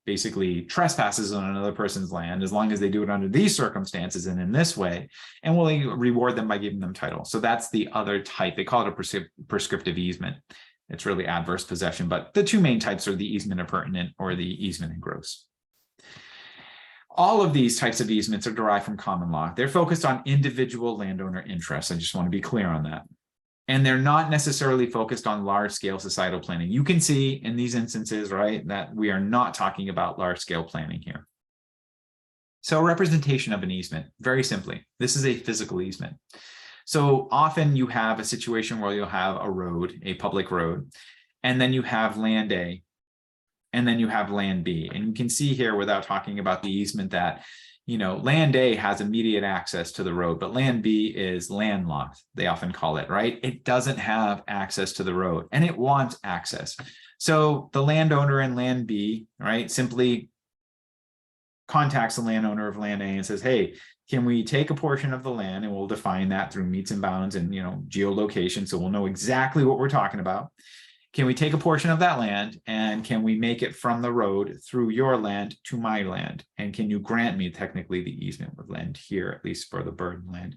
basically trespasses on another person's land, as long as they do it under these circumstances and in this way, and we'll reward them by giving them title. So that's the other type. They call it a prescriptive easement. It's really adverse possession, but the two main types are the easement appurtenant or the easement in gross. All of these types of easements are derived from common law. They're focused on individual landowner interests. I just want to be clear on that. And they're not necessarily focused on large-scale societal planning. You can see in these instances, right, that we are not talking about large-scale planning here. So representation of an easement, very simply, this is a physical easement. So often you have a situation where you'll have a road, a public road, and then you have land A, and then you have land B. And you can see here without talking about the easement that, land A has immediate access to the road, but land B is landlocked, they often call it, right? It doesn't have access to the road and it wants access. So the landowner in land B, right, simply contacts the landowner of land A and says, hey, can we take a portion of the land, and we'll define that through meets and bounds and geolocation, so we'll know exactly what we're talking about. Can we take a portion of that land, and can we make it from the road through your land to my land? And can you grant me technically the easement with land here, at least for the burden land?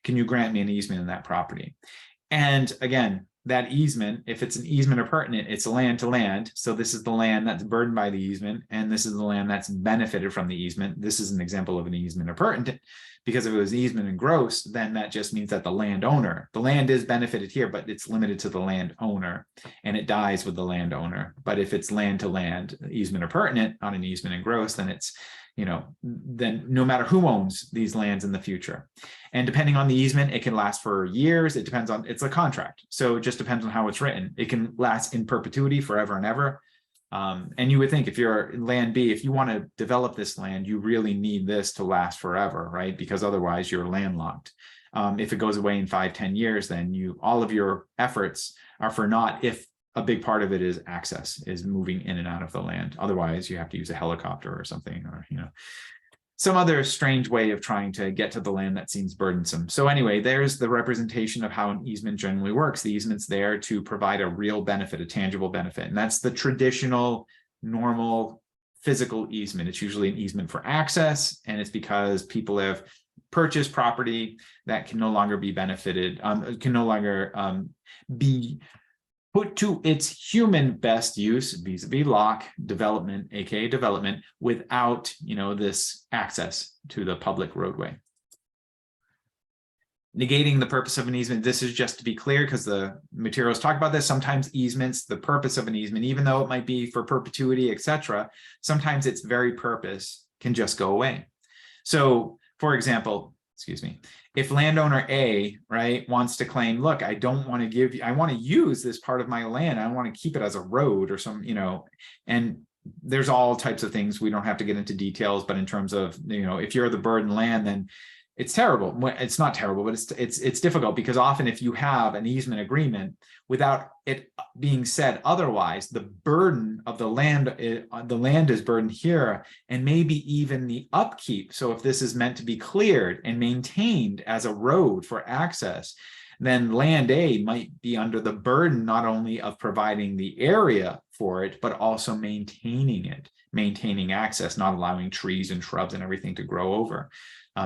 Can you grant me an easement in that property? And again, that easement, if it's an easement appurtenant, it's land to land. So this is the land that's burdened by the easement, and this is the land that's benefited from the easement. This is an example of an easement appurtenant, because if it was easement and gross, then that just means that the land is benefited here, but it's limited to the landowner, and it dies with the landowner. But if it's land to land, easement appurtenant on an easement and gross, then it's, then no matter who owns these lands in the future. And depending on the easement, it can last for years. It depends on, it's a contract. So it just depends on how it's written. It can last in perpetuity, forever and ever. And you would think if you're in land B, if you want to develop this land, you really need this to last forever, right? Because otherwise you're landlocked. If it goes away in 5-10 years, then all of your efforts are for naught if a big part of it is access, is moving in and out of the land. Otherwise, you have to use a helicopter or something, or, some other strange way of trying to get to the land that seems burdensome. So anyway, there's the representation of how an easement generally works. The easement's there to provide a real benefit, a tangible benefit. And that's the traditional, normal, physical easement. It's usually an easement for access, and it's because people have purchased property that can no longer be benefited, can no longer be put to its human best use vis-a-vis lock development, aka development, without this access to the public roadway. Negating the purpose of an easement. This is just to be clear, because the materials talk about this. Sometimes easements, the purpose of an easement, even though it might be for perpetuity, etc., sometimes its very purpose can just go away. So, for example, if landowner A, right, wants to claim, look, I don't want to give you, I want to use this part of my land, I want to keep it as a road or some, and there's all types of things. We don't have to get into details, but in terms of, if you're the burden land, then it's terrible. It's not terrible, but it's difficult, because often if you have an easement agreement without it being said otherwise, the burden of the land is burdened here, and maybe even the upkeep. So if this is meant to be cleared and maintained as a road for access, then land A might be under the burden not only of providing the area for it, but also maintaining it, maintaining access, not allowing trees and shrubs and everything to grow over.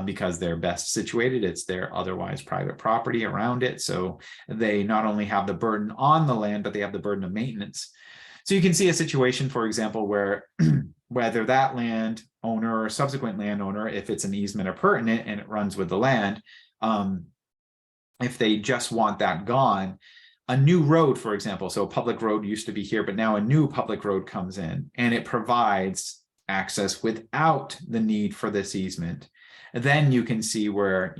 Because they're best situated, it's their otherwise private property around it. So they not only have the burden on the land, but they have the burden of maintenance. So you can see a situation, for example, where whether that land owner or subsequent landowner, if it's an easement appurtenant and it runs with the land, if they just want that gone, a new road, for example, so a public road used to be here, but now a new public road comes in and it provides access without the need for this easement. Then you can see where,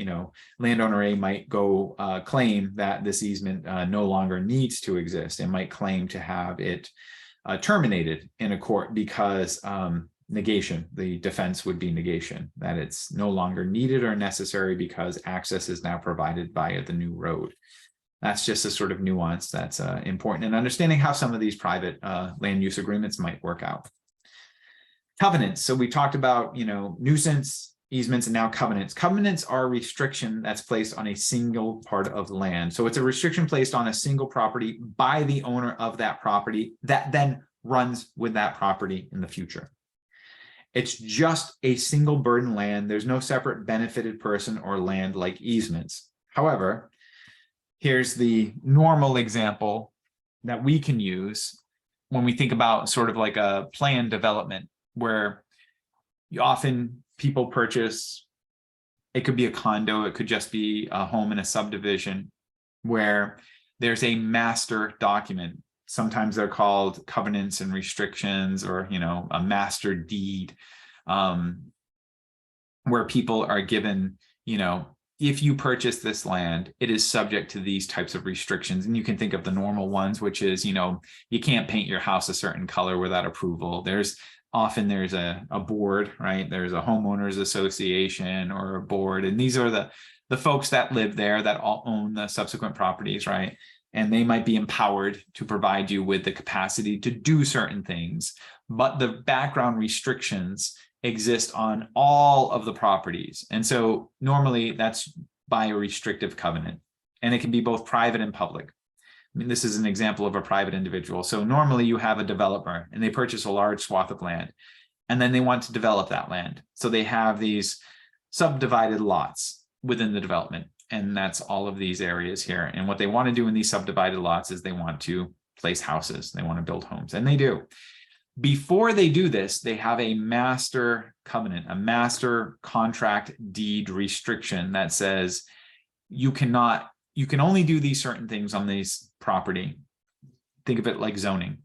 landowner A might go claim that this easement no longer needs to exist, and might claim to have it terminated in a court, because negation, the defense would be negation, that it's no longer needed or necessary because access is now provided via the new road. That's just a sort of nuance that's important in understanding how some of these private land use agreements might work out. Covenants. So we talked about, nuisance, easements, and now covenants. Covenants are a restriction that's placed on a single part of land. So it's a restriction placed on a single property by the owner of that property that then runs with that property in the future. It's just a single burden land. There's no separate benefited person or land like easements. However, here's the normal example that we can use when we think about sort of like a planned development, where often people purchase, it could be a condo, it could just be a home in a subdivision, where there's a master document. Sometimes they're called covenants and restrictions, or a master deed. where people are given, if you purchase this land, it is subject to these types of restrictions. And you can think of the normal ones, which is, you can't paint your house a certain color without approval. There's a board, right? There's a homeowners association or a board. And these are the folks that live there that all own the subsequent properties, right? And they might be empowered to provide you with the capacity to do certain things. But the background restrictions exist on all of the properties. And so normally that's by a restrictive covenant, and it can be both private and public. I mean, this is an example of a private individual. So normally you have a developer and they purchase a large swath of land, and then they want to develop that land. So they have these subdivided lots within the development, and that's all of these areas here. And what they want to do in these subdivided lots is they want to place houses. They want to build homes, and they do. Before they do this, they have a master covenant, a master contract deed restriction that says you can only do these certain things on this property. Think of it like zoning,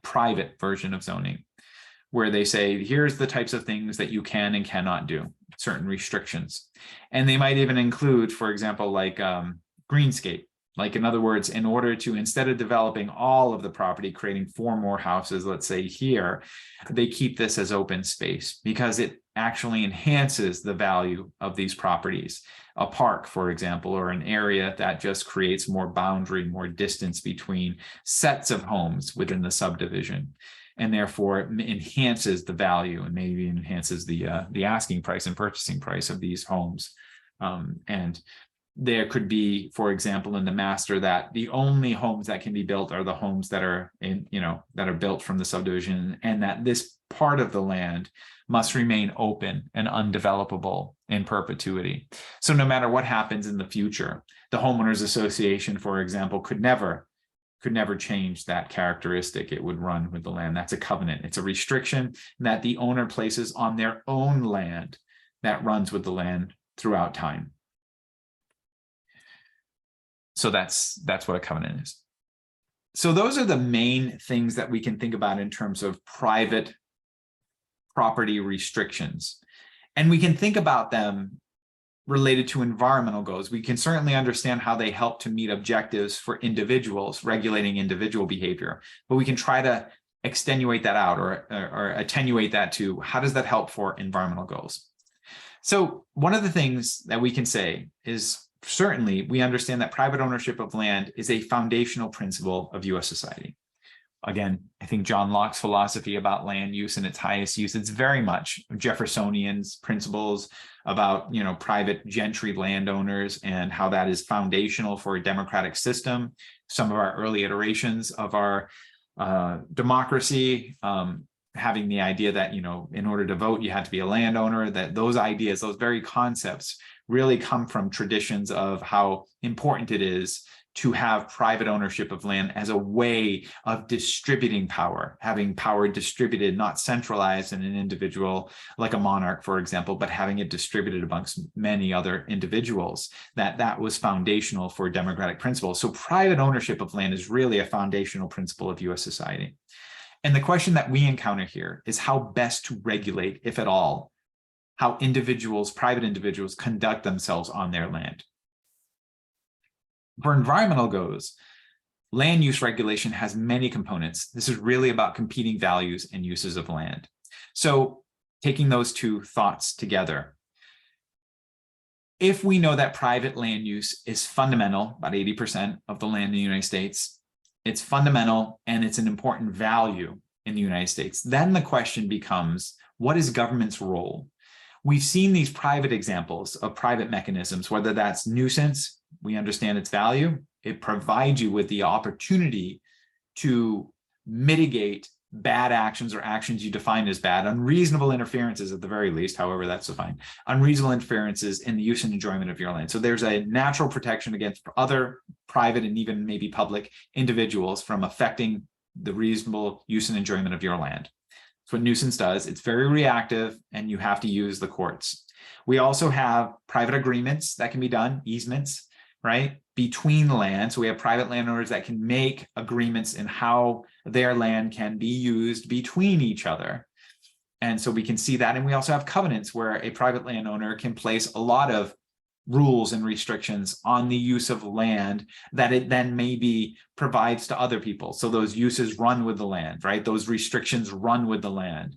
private version of zoning, where they say, here's the types of things that you can and cannot do, certain restrictions. And they might even include, for example, like greenscape. Like, in other words, in order to, instead of developing all of the property, creating 4 more houses, let's say here, they keep this as open space because it actually enhances the value of these properties. A park, for example, or an area that just creates more boundary, more distance between sets of homes within the subdivision, and therefore enhances the value and maybe enhances the asking price and purchasing price of these homes. And there could be, for example, in the master, that the only homes that can be built are the homes that are that are built from the subdivision, and that this part of the land must remain open and undevelopable in perpetuity. So no matter what happens in the future, the homeowners association, for example, could never change that characteristic. It would run with the land. That's a covenant. It's a restriction that the owner places on their own land that runs with the land throughout time. So that's what a covenant is. So those are the main things that we can think about in terms of private property restrictions. And we can think about them related to environmental goals. We can certainly understand how they help to meet objectives for individuals, regulating individual behavior, but we can try to extenuate that out or attenuate that to how does that help for environmental goals. So one of the things that we can say is, certainly, we understand that private ownership of land is a foundational principle of US society. Again, I think John Locke's philosophy about land use and its highest use, it's very much Jeffersonian's principles about, private gentry landowners and how that is foundational for a democratic system. Some of our early iterations of our democracy, having the idea that, in order to vote, you had to be a landowner, that those ideas, those very concepts really come from traditions of how important it is to have private ownership of land as a way of distributing power, having power distributed, not centralized in an individual like a monarch, for example, but having it distributed amongst many other individuals, that was foundational for democratic principles. So private ownership of land is really a foundational principle of US society. And the question that we encounter here is how best to regulate, if at all, how private individuals conduct themselves on their land. For environmental goals, land use regulation has many components. This is really about competing values and uses of land. So taking those two thoughts together, if we know that private land use is fundamental, about 80% of the land in the United States, it's fundamental and it's an important value in the United States, then the question becomes, what is government's role? We've seen these private examples of private mechanisms, whether that's nuisance, we understand its value. It provides you with the opportunity to mitigate bad actions or actions you define as bad, unreasonable interferences at the very least, however that's defined, unreasonable interferences in the use and enjoyment of your land. So there's a natural protection against other private and even maybe public individuals from affecting the reasonable use and enjoyment of your land. That's what nuisance does. It's very reactive and you have to use the courts. We also have private agreements that can be done, easements, right, between land. So we have private landowners that can make agreements in how their land can be used between each other. And so we can see that. And we also have covenants where a private landowner can place a lot of rules and restrictions on the use of land that it then maybe provides to other people. So those uses run with the land, right? Those restrictions run with the land.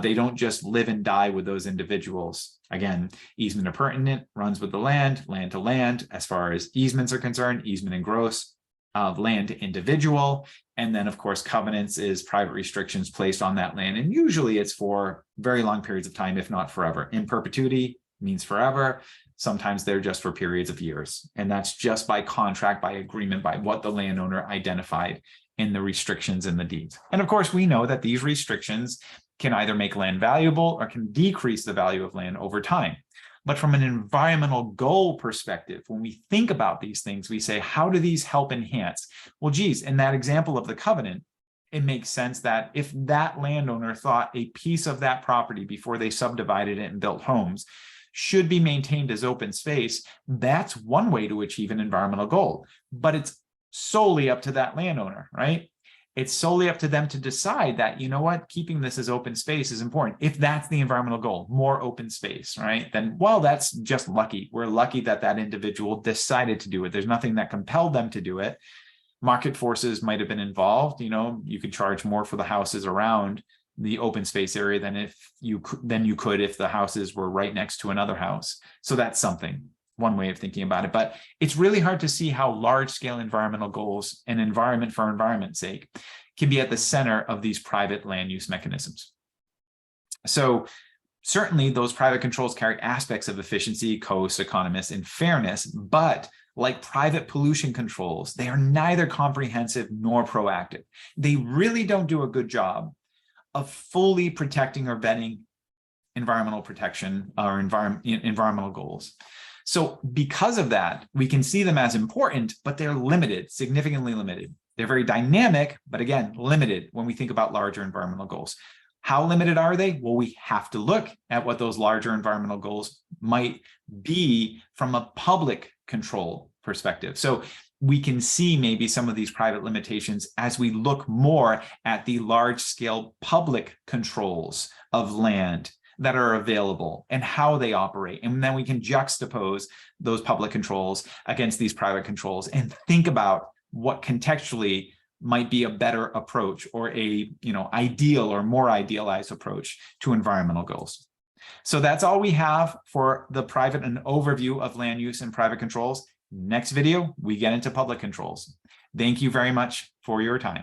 They don't just live and die with those individuals. Again, easement appurtenant runs with the land to land, as far as easements are concerned, easement and gross, land to individual. And then of course, covenants is private restrictions placed on that land. And usually it's for very long periods of time, if not forever. In perpetuity means forever. Sometimes they're just for periods of years. And that's just by contract, by agreement, by what the landowner identified in the restrictions in the deeds. And of course, we know that these restrictions can either make land valuable or can decrease the value of land over time. But from an environmental goal perspective, when we think about these things, we say, how do these help enhance? Well, geez, in that example of the covenant, it makes sense that if that landowner thought a piece of that property before they subdivided it and built homes should be maintained as open space, that's one way to achieve an environmental goal. But it's solely up to that landowner, right? It's solely up to them to decide that, you know what, keeping this as open space is important. If that's the environmental goal, more open space, right? Then, well, that's just lucky. We're lucky that that individual decided to do it. There's nothing that compelled them to do it. Market forces might have been involved. You know, you could charge more for the houses around the open space area than you could if the houses were right next to another house. So that's something, one way of thinking about it. But it's really hard to see how large-scale environmental goals and environment for environment's sake can be at the center of these private land use mechanisms. So certainly those private controls carry aspects of efficiency, cost, economist, and fairness, but like private pollution controls, they are neither comprehensive nor proactive. They really don't do a good job of fully protecting or vetting environmental protection or environmental goals. So because of that, we can see them as important, but they're limited, significantly limited. They're very dynamic, but again, limited when we think about larger environmental goals. How limited are they? Well, we have to look at what those larger environmental goals might be from a public control perspective. So we can see maybe some of these private limitations as we look more at the large-scale public controls of land that are available and how they operate. And then we can juxtapose those public controls against these private controls and think about what contextually might be a better approach or a ideal or more idealized approach to environmental goals. So that's all we have for the private and overview of land use and private controls. Next video, we get into public controls. Thank you very much for your time.